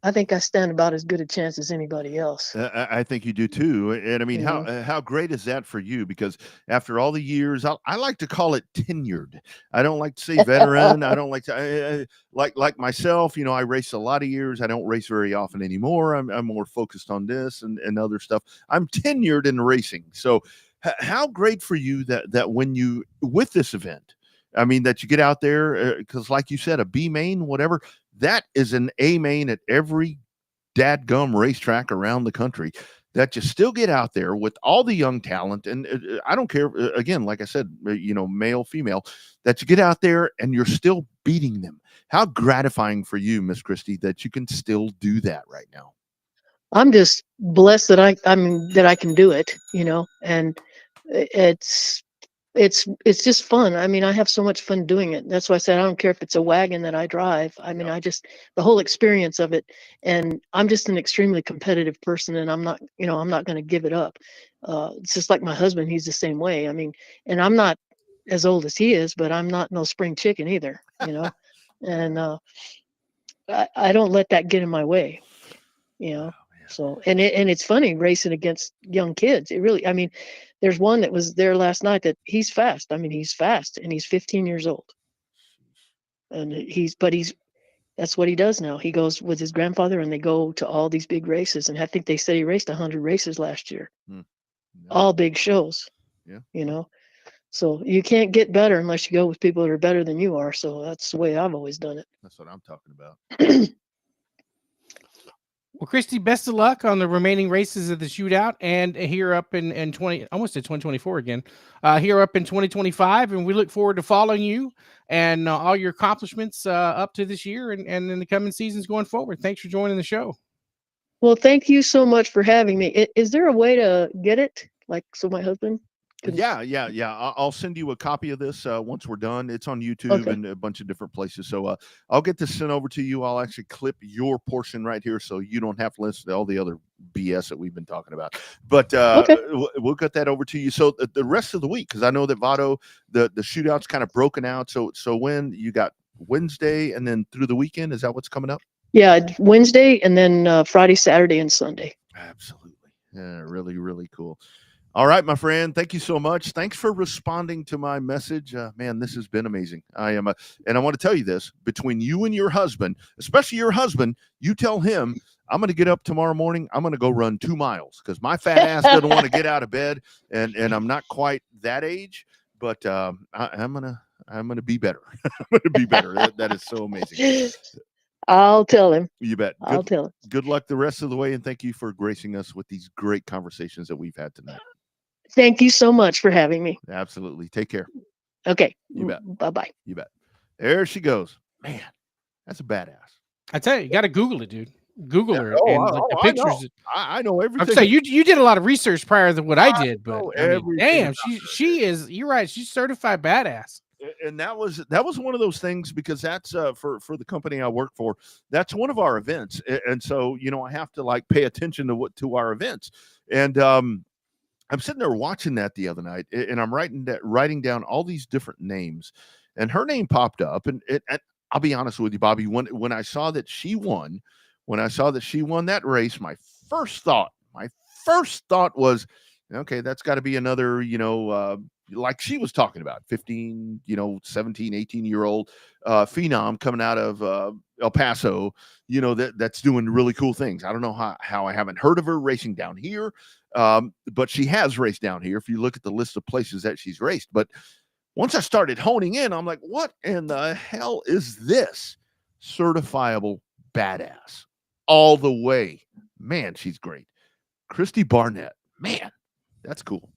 I think I stand about as good a chance as anybody else. I think you do too. And I mean, how great is that for you? Because after all the years, I like to call it tenured. I don't like to say veteran. I don't like to like myself. I race a lot of years. I don't race very often anymore. I'm more focused on this and other stuff. I'm tenured in racing. So how great for you that when you with this event, I mean, that you get out there because, like you said, a B main, whatever. That is an A main at every dadgum racetrack around the country, that you still get out there with all the young talent. And I don't care, again, like I said, male, female, that you get out there and you're still beating them. How gratifying for you, Miss Christie, that you can still do that right now. I'm just blessed that I can do it, and it's just fun. I mean, I have so much fun doing it. That's why I said I don't care if it's a wagon that I drive. I mean, the whole experience of it, and I'm just an extremely competitive person, and I'm not going to give it up. It's just like my husband. He's the same way. I mean, and I'm not as old as he is, but I'm not no spring chicken either, and I don't let that get in my way, So, and it's funny racing against young kids. It really, I mean, there's one that was there last night that he's fast. I mean, he's fast, and he's 15 years old. And that's what he does now. He goes with his grandfather, and they go to all these big races. And I think they said he raced 100 races last year. Yeah. All big shows. Yeah. So you can't get better unless you go with people that are better than you are. So that's the way I've always done it. That's what I'm talking about. Well, Christy, best of luck on the remaining races of the shootout, and here up in 2024 again, here up in 2025. And we look forward to following you and all your accomplishments up to this year and in the coming seasons going forward. Thanks for joining the show. Well, thank you so much for having me. Is there a way to get it? Like, so my husband? Yeah. I'll send you a copy of this once we're done. It's on YouTube and a bunch of different places. So I'll get this sent over to you. I'll actually clip your portion right here so you don't have to listen to all the other BS that we've been talking about. But we'll get that over to you. So the rest of the week, because I know that Vado, the shootout's kind of broken out. So when you got Wednesday and then through the weekend, is that what's coming up? Yeah, Wednesday and then Friday, Saturday, and Sunday. Absolutely. Yeah, really, really cool. All right, my friend. Thank you so much. Thanks for responding to my message. Man, this has been amazing. And I want to tell you this, between you and your husband, especially your husband, you tell him, I'm going to get up tomorrow morning. I'm going to go run 2 miles because my fat ass doesn't want to get out of bed. And I'm not quite that age, but I'm going to be better. I'm going to be better. That is so amazing. I'll tell him. You bet. I'll tell him. Good luck the rest of the way. And thank you for gracing us with these great conversations that we've had tonight. Thank you so much for having me. Absolutely. Take care. Okay. You bet. Bye-bye. You bet. There she goes. Man, that's a badass. I tell you got to Google it, dude. Google her and the pictures. I know everything. I'm saying you did a lot of research prior to what I did, but damn, she is. You're right. She's certified badass. And that was one of those things, because that's for the company I work for. That's one of our events, and so I have to pay attention to our events. And I'm sitting there watching that the other night, and I'm writing down all these different names, and her name popped up, and I'll be honest with you, Bobby. When I saw that she won, that race, my first thought was, okay, that's got to be another, like she was talking about, 15, 17, 18-year-old phenom coming out of El Paso, that's doing really cool things. I don't know how I haven't heard of her racing down here, but she has raced down here if you look at the list of places that she's raced. But once I started honing in, I'm like, what in the hell is this? Certifiable badass all the way. Man, she's great. Christy Barnett, man, that's cool.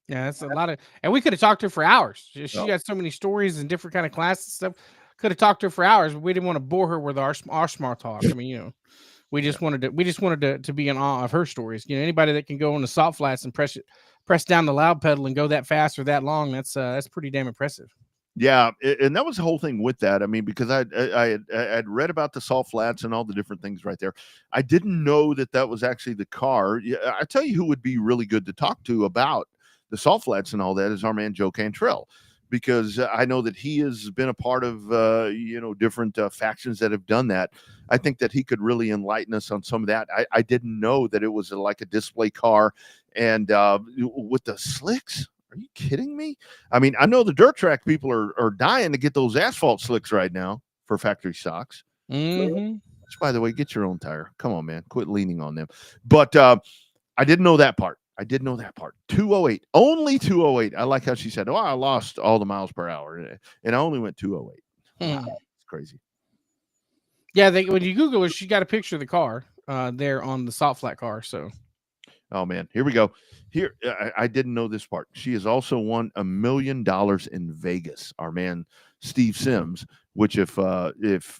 Yeah, that's a lot of, and we could have talked to her for hours. She got so many stories and different kind of classes and stuff. Could have talked to her for hours, but we didn't want to bore her with our smart talk. I mean, we just wanted to be in awe of her stories. Anybody that can go on the salt flats and press down the loud pedal and go that fast or that long, that's pretty damn impressive. Yeah, and that was the whole thing with that. I mean, because I'd read about the salt flats and all the different things right there. I didn't know that was actually the car. I tell you who would be really good to talk to about the salt flats and all that is our man Joe Cantrell, because I know that he has been a part of different factions that have done that. I think that he could really enlighten us on some of that. I didn't know that it was like a display car, and with the slicks. Are you kidding me? I mean, I know the dirt track people are dying to get those asphalt slicks right now for factory stocks. Mm-hmm. Which, by the way, get your own tire. Come on, man. Quit leaning on them. But I didn't know that part. 208. Only 208. I like how she said, I lost all the miles per hour. And I only went 208. Wow, it's crazy. Yeah, when you Google her, she got a picture of the car there on the salt flat car. So. Oh, man. Here we go. Here, I didn't know this part. She has also won $1 million in Vegas. Our man, Steve Sims, which if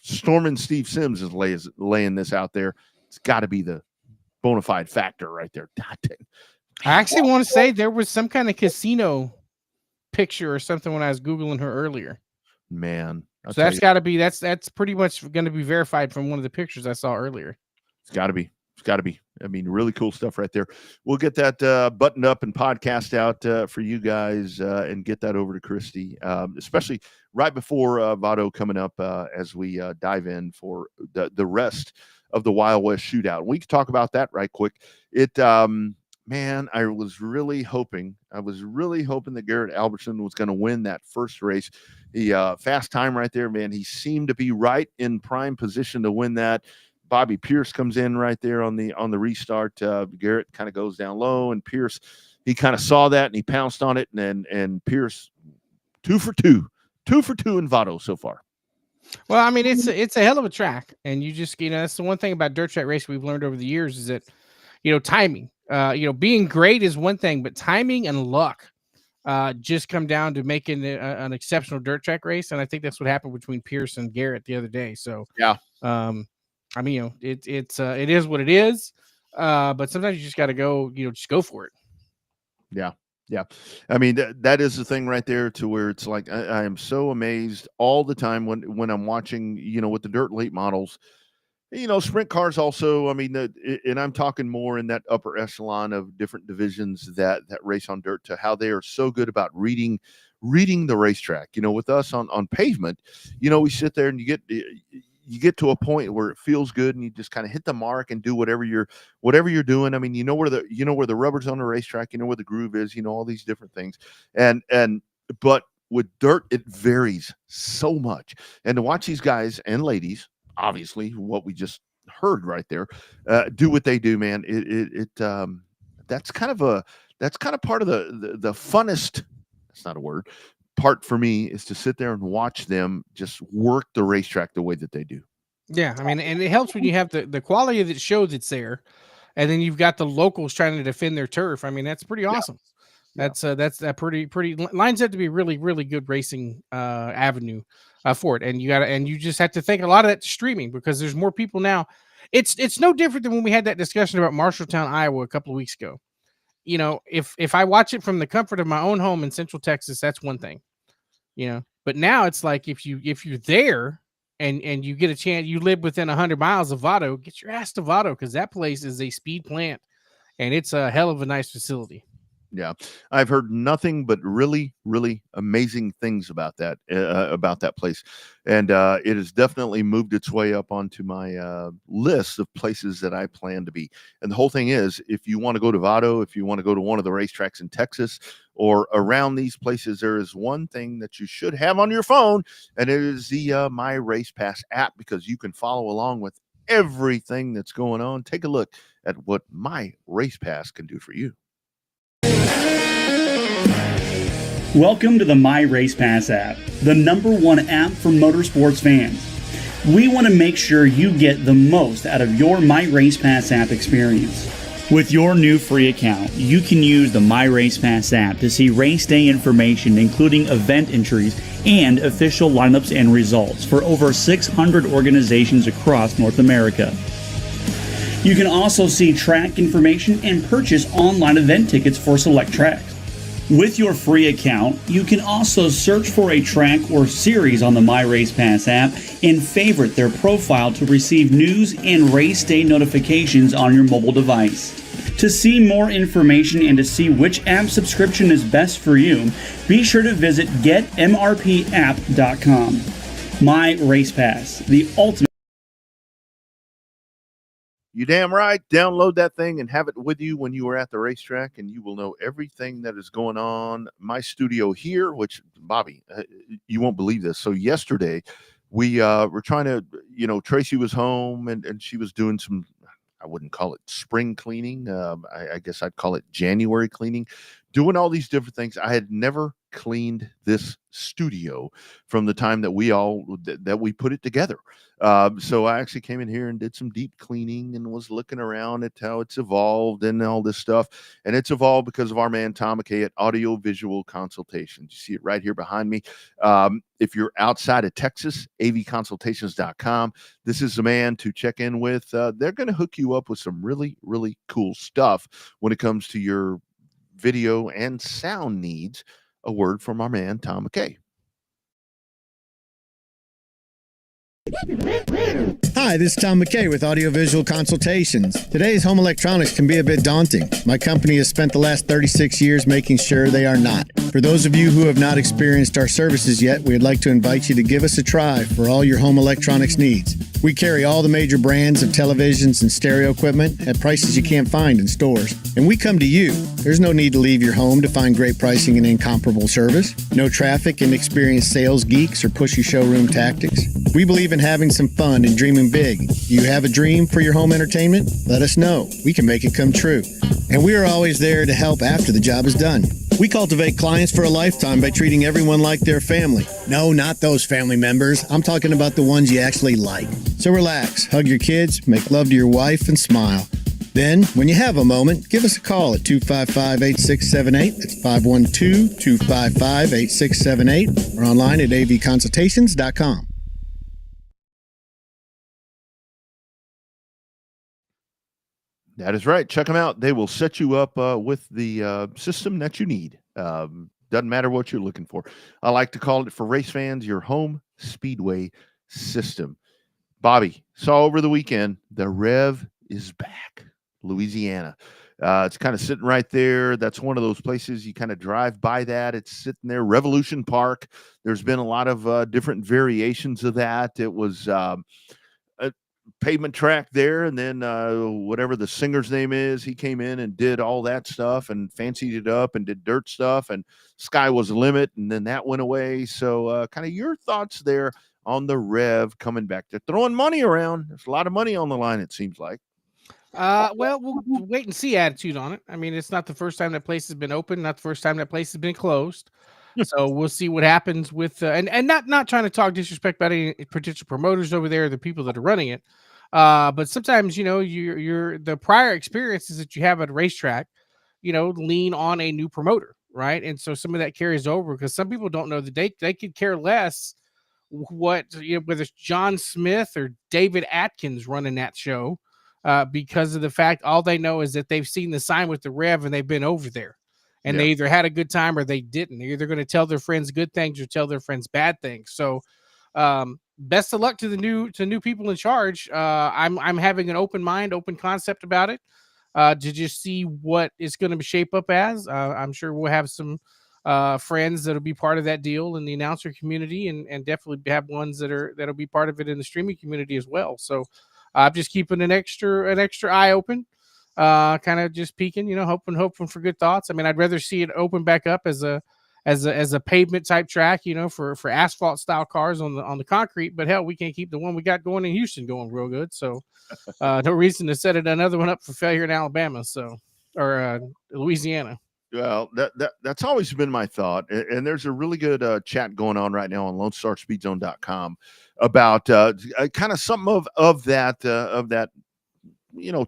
Stormin' Steve Sims is laying this out there, it's got to be the bona fide factor right there. I actually want to say there was some kind of casino picture or something when I was Googling her earlier. Man. So that's got to be, that's pretty much going to be verified from one of the pictures I saw earlier. It's got to be. I mean, really cool stuff right there. We'll get that buttoned up and podcast out for you guys and get that over to Christy, especially right before Votto coming up as we dive in for the rest of the Wild West Shootout. We can talk about that right quick. Man, I was really hoping that Garrett Albertson was going to win that first race. The fast time right there, man, he seemed to be right in prime position to win that. Bobby Pierce comes in right there on the restart. Garrett kind of goes down low, and Pierce, he kind of saw that and he pounced on it. And Pierce, 2 for 2 in Votto so far. Well, I mean, it's a hell of a track, and you just that's the one thing about dirt track racing we've learned over the years is that timing. Being great is one thing, but timing and luck just come down to making an exceptional dirt track race, and I think that's what happened between Pierce and Garrett the other day. So yeah. I mean, it is what it is, but sometimes you just got to go, just go for it. Yeah. Yeah. I mean, that is the thing right there to where it's like, I am so amazed all the time when I'm watching, with the dirt late models, sprint cars also, I mean, and I'm talking more in that upper echelon of different divisions that race on dirt to how they are so good about reading the racetrack. With us on pavement, we sit there and you get to a point where it feels good and you just kind of hit the mark and do whatever you're doing. I mean, where the rubber's on the racetrack, where the groove is, all these different things. But with dirt, it varies so much. And to watch these guys and ladies, obviously what we just heard right there, do what they do, man. That's kind of part of the funnest, that's not a word, part for me is to sit there and watch them just work the racetrack the way that they do. Yeah, I mean, and it helps when you have the quality of the show that's there, and then you've got the locals trying to defend their turf. I mean, that's pretty awesome. Yeah. That's pretty lines up to be really, really good racing avenue for it. And you just have to think a lot of that streaming because there's more people now. It's no different than when we had that discussion about Marshalltown, Iowa a couple of weeks ago. If I watch it from the comfort of my own home in Central Texas, that's one thing. But now it's like if you're there and you get a chance, you live within 100 miles of Votto, get your ass to Votto because that place is a speed plant and it's a hell of a nice facility. Yeah, I've heard nothing but really, really amazing things about that place, and it has definitely moved its way up onto my list of places that I plan to be. And the whole thing is, if you want to go to Vado, if you want to go to one of the racetracks in Texas or around these places, there is one thing that you should have on your phone, and it is the My Race Pass app, because you can follow along with everything that's going on. Take a look at what My Race Pass can do for you. Welcome to the My Race Pass app, the #1 app for motorsports fans. We want to make sure you get the most out of your My Race Pass app experience. With your new free account, you can use the My Race Pass app to see race day information, including event entries and official lineups and results for over 600 organizations across North America. You can also see track information and purchase online event tickets for select tracks. With your free account, you can also search for a track or series on the My Race Pass app and favorite their profile to receive news and race day notifications on your mobile device. To see more information and to see which app subscription is best for you, be sure to visit getmrpapp.com. My Race Pass, the ultimate. You damn right. Download that thing and have it with you when you are at the racetrack, and you will know everything that is going on. My studio here, which, Bobby, you won't believe this. So yesterday, we were trying to, Tracy was home and she was doing some, I wouldn't call it spring cleaning. I guess I'd call it January cleaning, doing all these different things. I had never cleaned this studio from the time that we put it together. So I actually came in here and did some deep cleaning and was looking around at how it's evolved and all this stuff. And it's evolved because of our man, Tom McKay at Audio Visual Consultations. You see it right here behind me. If you're outside of Texas, avconsultations.com. This is the man to check in with. They're going to hook you up with some really, really cool stuff when it comes to your video and sound needs. A word from our man, Tom McKay. Hi, this is Tom McKay with Audiovisual Consultations. Today's home electronics can be a bit daunting. My company has spent the last 36 years making sure they are not. For those of you who have not experienced our services yet, we'd like to invite you to give us a try for all your home electronics needs. We carry all the major brands of televisions and stereo equipment at prices you can't find in stores. And we come to you. There's no need to leave your home to find great pricing and incomparable service. No traffic and experienced sales geeks or pushy showroom tactics. We believe in having some fun and dreaming big. You have a dream for your home entertainment? Let us know. We can make it come true. And we are always there to help after the job is done. We cultivate clients for a lifetime by treating everyone like their family. No, not those family members. I'm talking about the ones you actually like. So relax, hug your kids, make love to your wife, and smile. Then, when you have a moment, give us a call at 255-8678. That's 512-255-8678. Or online at avconsultations.com. That is right. Check them out. They will set you up with the system that you need. Doesn't matter what you're looking for. I like to call it, for race fans, your home speedway system. Bobby, saw over the weekend, the Rev is back, Louisiana. It's kind of sitting right there. That's one of those places you kind of drive by that. It's sitting there, Revolution Park. There's been a lot of different variations of that. It was a pavement track there, and then whatever the singer's name is, he came in and did all that stuff and fancied it up and did dirt stuff, and sky was the limit, and then that went away. So kind of your thoughts there on the Rev coming back. They're throwing money around. There's a lot of money on the line, it seems like. Well, we'll wait and see attitude on it. I mean, it's not the first time that place has been open, not the first time that place has been closed. So we'll see what happens with and not trying to talk disrespect about any potential promoters over there, the people that are running it. But sometimes, you're the prior experiences that you have at a racetrack, lean on a new promoter, right? And so some of that carries over, because some people don't know that they could care less whether it's John Smith or David Atkins running that show, because of the fact all they know is that they've seen the sign with the Rev and they've been over there. And they either had a good time or they didn't. They're either going to tell their friends good things or tell their friends bad things. So best of luck to the new people in charge. I'm having an open mind, open concept about it. to just see what it's going to shape up as. I'm sure we'll have some friends that'll be part of that deal in the announcer community, and definitely have ones that'll be part of it in the streaming community as well. So I'm just keeping an extra eye open, kind of just peeking, hoping for good thoughts. I mean, I'd rather see it open back up as a pavement type track, for asphalt style cars on the concrete. But hell, we can't keep the one we got going in Houston going real good. So no reason to set another one up for failure in Alabama. Or Louisiana. Well, that's always been my thought, and there's a really good chat going on right now on LoneStarSpeedZone.com about kind of something of that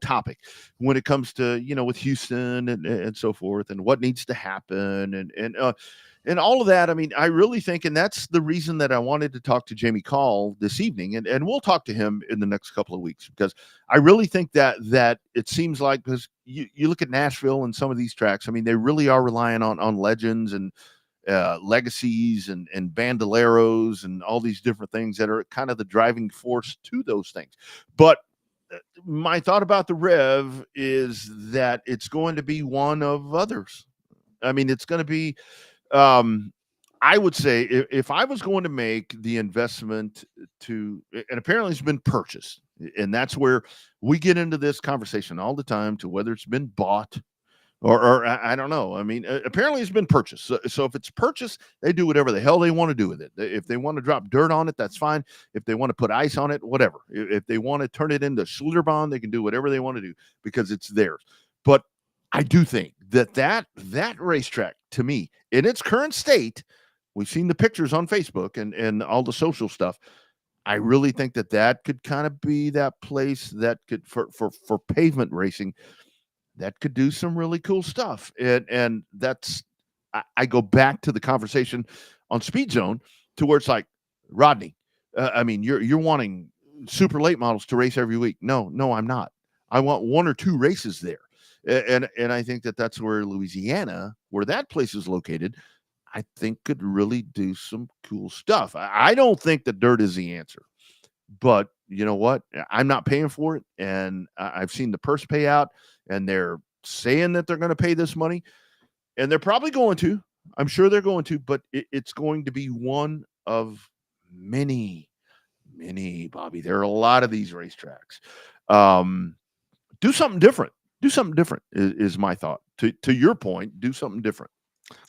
topic when it comes to with Houston and so forth, and what needs to happen, and all of that. I mean, I really think, and that's the reason that I wanted to talk to Jamie Call this evening, and we'll talk to him in the next couple of weeks, because I really think that it seems like, because you look at Nashville and some of these tracks, I mean, they really are relying on legends and legacies and bandoleros and all these different things that are kind of the driving force to those things. But my thought about the Rev is that it's going to be one of others. I mean, it's going to be, I would say, if I was going to make the investment and apparently it's been purchased, and that's where we get into this conversation all the time, to whether it's been bought or I don't know. I mean, apparently it's been purchased. So if it's purchased, they do whatever the hell they want to do with it. If they want to drop dirt on it, that's fine. If they want to put ice on it, whatever. If they want to turn it into Schlitterbahn, they can do whatever they want to do, because it's theirs. But I do think that racetrack, to me, in its current state, we've seen the pictures on Facebook and all the social stuff. I really think that could kind of be that place that could, for pavement racing, that could do some really cool stuff. And that's, I go back to the conversation on Speed Zone, to where it's like, Rodney, I mean, you're wanting super late models to race every week. No, I'm not. I want one or two races there. And I think that's where Louisiana, where that place is located, I think could really do some cool stuff. I don't think that dirt is the answer, but you know what? I'm not paying for it, and I've seen the purse payout, and they're saying that they're going to pay this money, and they're probably going to. I'm sure they're going to, but it's going to be one of many, Bobby. There are a lot of these racetracks. Do something different. Do something different is my thought. To your point, do something different.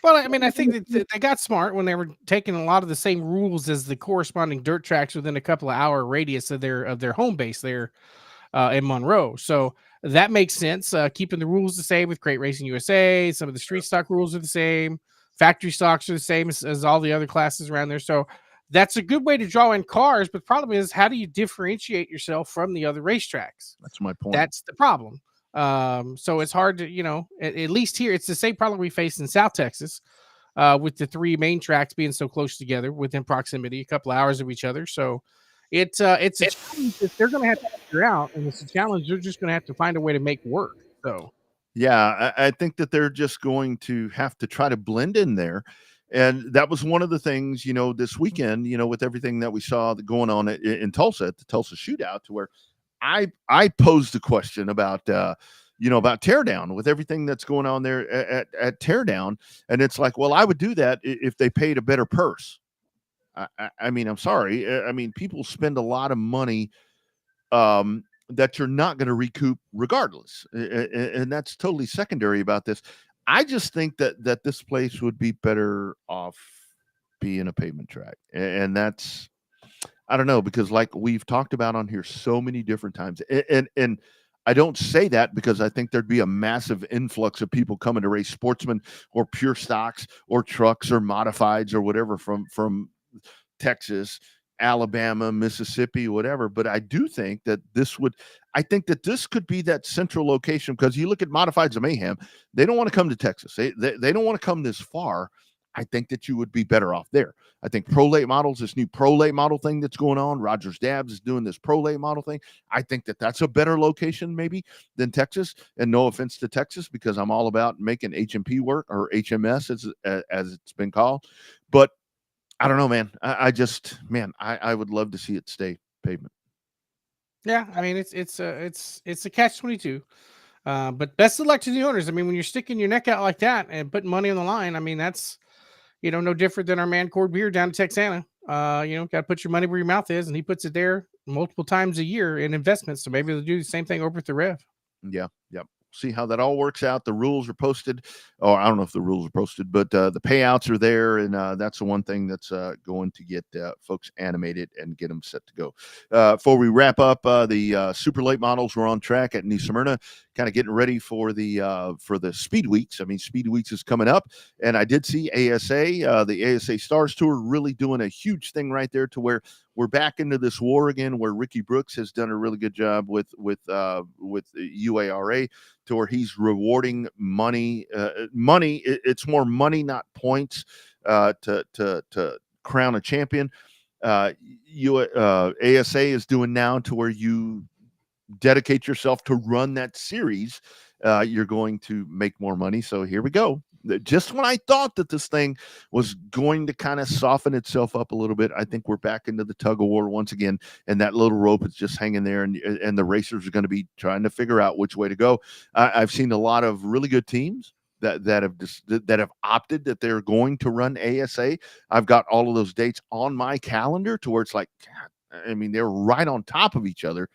Well, I mean, I think that they got smart when they were taking a lot of the same rules as the corresponding dirt tracks within a couple of hour radius of their home base there in Monroe. So that makes sense. Keeping the rules the same with Crate Racing USA. Some of the street stock rules are the same. Factory stocks are the same as all the other classes around there. So that's a good way to draw in cars. But the problem is, how do you differentiate yourself from the other racetracks? That's my point. That's the problem. So it's hard to, at least here, it's the same problem we face in South Texas, with the three main tracks being so close together within proximity, a couple of hours of each other. So it's a challenge that they're going to have to figure out, and it's a challenge they're just going to have to find a way to make work. So, yeah, I think that they're just going to have to try to blend in there. And that was one of the things, this weekend, with everything that we saw going on in Tulsa, at the Tulsa shootout, to where I posed a question about about teardown, with everything that's going on there at teardown, and it's like, well, I would do that if they paid a better purse. I mean, I'm sorry. I mean, people spend a lot of money that you're not going to recoup regardless, and that's totally secondary about this. I just think that this place would be better off being a pavement track, and that's. I don't know, because like we've talked about on here so many different times, and I don't say that because I think there'd be a massive influx of people coming to race sportsmen or pure stocks or trucks or modifieds or whatever from Texas, Alabama, Mississippi, whatever. But I do think that this could be that central location, because you look at Modifieds of Mayhem, they don't want to come to Texas. They don't want to come this far. I think that you would be better off there. I think Pro Late Models, this new Pro Late Model thing that's going on, Rogers Dabs is doing this Pro Late Model thing. I think that that's a better location maybe than Texas. And no offense to Texas, because I'm all about making HMP work, or HMS as it's been called. But I don't know, man. I would love to see it stay pavement. yeah, I mean, it's a catch-22. But best of luck to the owners. I mean, when you're sticking your neck out like that and putting money on the line, I mean, that's, no different than our man Cord Beer down in Texana. Got to put your money where your mouth is, and he puts it there multiple times a year in investments. So maybe they'll do the same thing over at the Rev. Yeah. Yep. See how that all works out. The rules are posted. Oh, I don't know if the rules are posted, but the payouts are there. And that's the one thing that's going to get folks animated and get them set to go. Before we wrap up, the super late models were on track at New Smyrna, kind of getting ready for the Speed Weeks. I mean, Speed Weeks is coming up. And I did see ASA, the ASA Stars Tour, really doing a huge thing right there to where we're back into this war again, where Ricky Brooks has done a really good job with UARA, to where he's rewarding money. It's more money, not points, to crown a champion. ASA is doing now to where you dedicate yourself to run that series. You're going to make more money. So here we go. Just when I thought that this thing was going to kind of soften itself up a little bit, I think we're back into the tug of war once again, and that little rope is just hanging there, and the racers are going to be trying to figure out which way to go. I've seen a lot of really good teams that have opted that they're going to run ASA. I've got all of those dates on my calendar to where it's like, God, I mean, they're right on top of each other.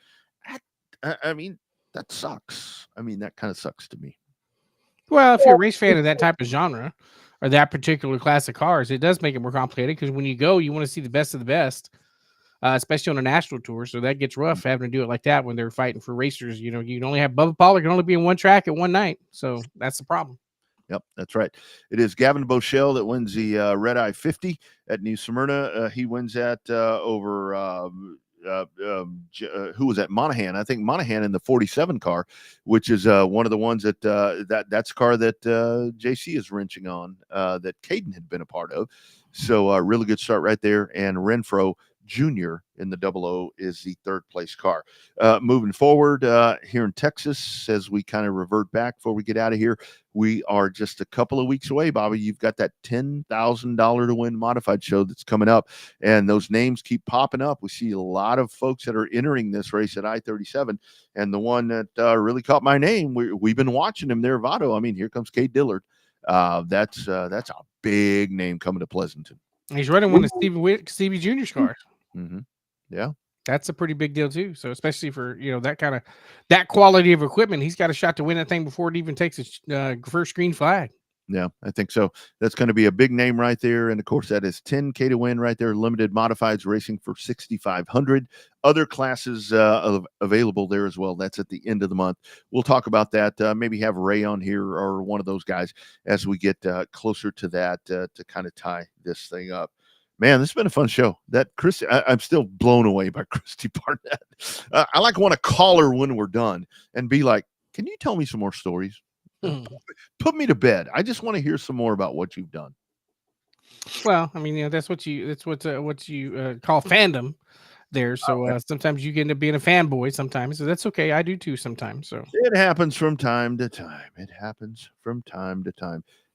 I mean, that sucks. I mean, that kind of sucks to me. Well, if you're a race fan of that type of genre or that particular class of cars, it does make it more complicated because when you go, you want to see the best of the best, especially on a national tour. So that gets rough having to do it like that when they're fighting for racers. You can only have Bubba Pollard can only be in one track at one night. So that's the problem. Yep, that's right. It is Gavin Boschel that wins the Red Eye 50 at New Smyrna. He wins that over who was that? Monahan. I think Monahan in the 47 car, which is one of the ones that's a car that JC is wrenching on, that Caden had been a part of. So really good start right there. And Renfro Jr. in the 00 is the third place car. Moving forward here in Texas, as we kind of revert back before we get out of here, we are just a couple of weeks away, Bobby. You've got that $10,000 to win modified show that's coming up, and those names keep popping up. We see a lot of folks that are entering this race at I-37, and the one that really caught my name, we've been watching him there, Votto. I mean, here comes Cade Dillard. That's a big name coming to Pleasanton. He's running one of Stevie Jr.'s cars. Mm-hmm. Yeah. That's a pretty big deal too. So especially for, that quality of equipment, he's got a shot to win that thing before it even takes its first green flag. Yeah, I think so. That's going to be a big name right there. And of course, that is $10K to win right there. Limited modifieds racing for $6,500. Other classes available there as well. That's at the end of the month. We'll talk about that. Maybe have Ray on here or one of those guys as we get closer to that to kind of tie this thing up. Man, this has been a fun show. That Christy, I'm still blown away by Christy Barnett. I want to call her when we're done and be like, "Can you tell me some more stories? Put me to bed. I just want to hear some more about what you've done." Well, I mean, that's what you call fandom there. So sometimes you get into being a fanboy sometimes. So that's okay. I do too sometimes. So it happens from time to time.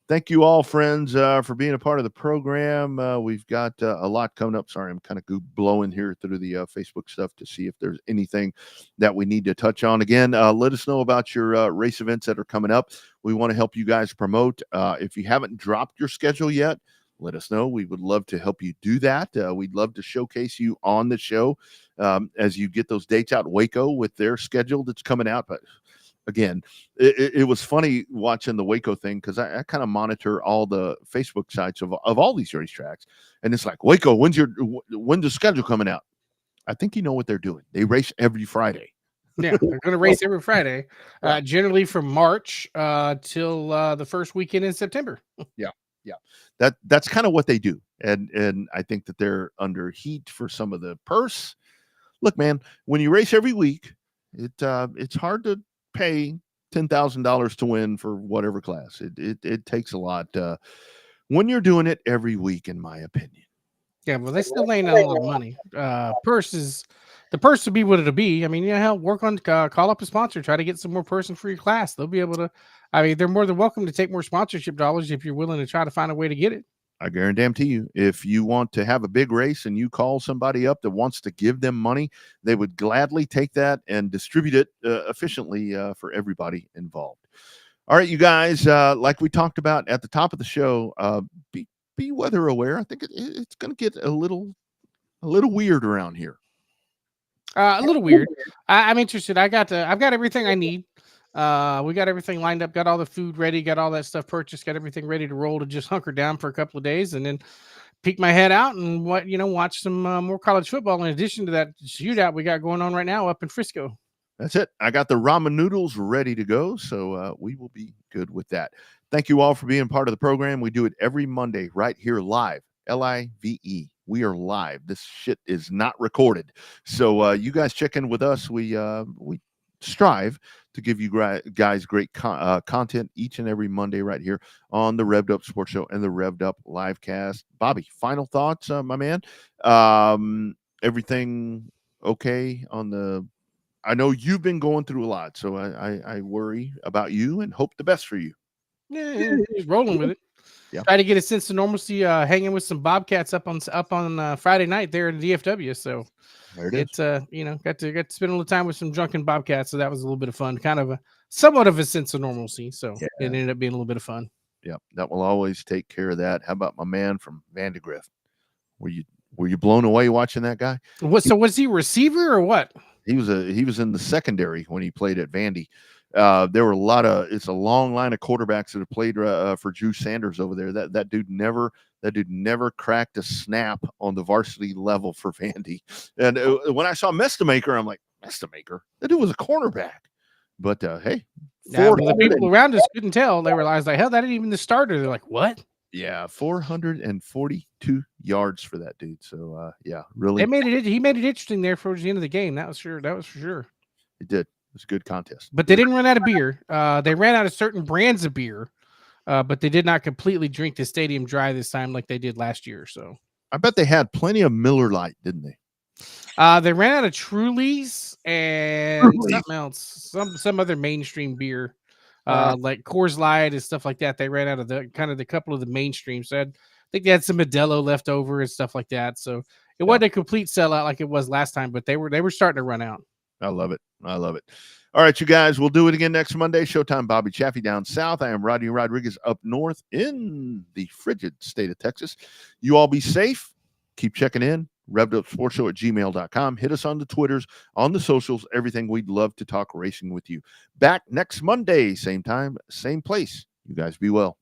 Thank you all, friends, for being a part of the program. We've got a lot coming up. Sorry, I'm kind of blowing here through the Facebook stuff to see if there's anything that we need to touch on. Again, let us know about your race events that are coming up. We want to help you guys promote. If you haven't dropped your schedule yet, let us know. We would love to help you do that. We'd love to showcase you on the show as you get those dates out. Waco with their schedule that's coming out. But again, it was funny watching the Waco thing because I kind of monitor all the Facebook sites of all these racetracks, and it's like, Waco, when's the schedule coming out? I think you know what they're doing. They race every Friday. Yeah, they're going to race every Friday, generally from March till the first weekend in September. Yeah, that's kind of what they do, and I think that they're under heat for some of the purse. Look, man, when you race every week, it's hard to pay $10,000 to win for whatever class. It takes a lot when you're doing it every week, in my opinion. Yeah, well, they still ain't a lot of money. The purse will be what it'll be. I mean, hell, work on call up a sponsor, try to get some more person for your class. They'll be able to. I mean, they're more than welcome to take more sponsorship dollars if you're willing to try to find a way to get it. I guarantee you, if you want to have a big race and you call somebody up that wants to give them money, they would gladly take that and distribute it efficiently for everybody involved. All right, you guys, like we talked about at the top of the show, be weather aware. I think it's going to get a little weird around here. A little weird. I'm interested. I've got everything I need. We got everything lined up, got all the food ready, got all that stuff purchased, got everything ready to roll to just hunker down for a couple of days and then peek my head out and watch some more college football in addition to that shootout we got going on right now up in Frisco. That's it. I got the ramen noodles ready to go, so we will be good with that. Thank you all for being part of the program. We do it every Monday right here live, LIVE. We are live. This shit is not recorded. So you guys check in with us. We strive to give you guys great content each and every Monday right here on the Revved Up Sports Show and the Revved Up Livecast. Bobby, final thoughts, my man? Everything okay on the... I know you've been going through a lot, so I worry about you and hope the best for you. Yeah, he's rolling with it. Yeah. Try to get a sense of normalcy, hanging with some Bobcats up on Friday night there in DFW. So There it is. it's got to spend a little time with some drunken Bobcats. So that was a little bit of fun, kind of somewhat of a sense of normalcy. So Yeah. it ended up being a little bit of fun. Yeah, that will always take care of that. How about my man from Vandegrift? Were you blown away watching that guy? So was he a receiver or what? He was in the secondary when he played at Vandy. There were it's a long line of quarterbacks that have played for Drew Sanders over there. That dude never cracked a snap on the varsity level for Vandy. And when I saw Mestamaker, I'm like, Mestamaker? That dude was a cornerback. But hey, the people around us couldn't tell. They realized like, hell, that ain't even the starter. They're like, what? Yeah, 442 yards for that dude. So yeah, really. He made it interesting there towards the end of the game. That was for sure. It did. It was a good contest. But they didn't run out of beer. They ran out of certain brands of beer, but they did not completely drink the stadium dry this time like they did last year. So I bet they had plenty of Miller Lite, didn't they? They ran out of Trulies and something else, some other mainstream beer, like Coors Light and stuff like that. They ran out of the couple of the mainstream. So I think they had some Modelo left over and stuff like that. So it wasn't a complete sellout like it was last time, but they were starting to run out. I love it. All right, you guys, we'll do it again next Monday. Showtime, Bobby Chaffee down south. I am Rodney Rodriguez up north in the frigid state of Texas. You all be safe. Keep checking in. RevvedUpSportsShow@gmail.com. Hit us on the Twitters, on the socials, everything. We'd love to talk racing with you. Back next Monday, same time, same place. You guys be well.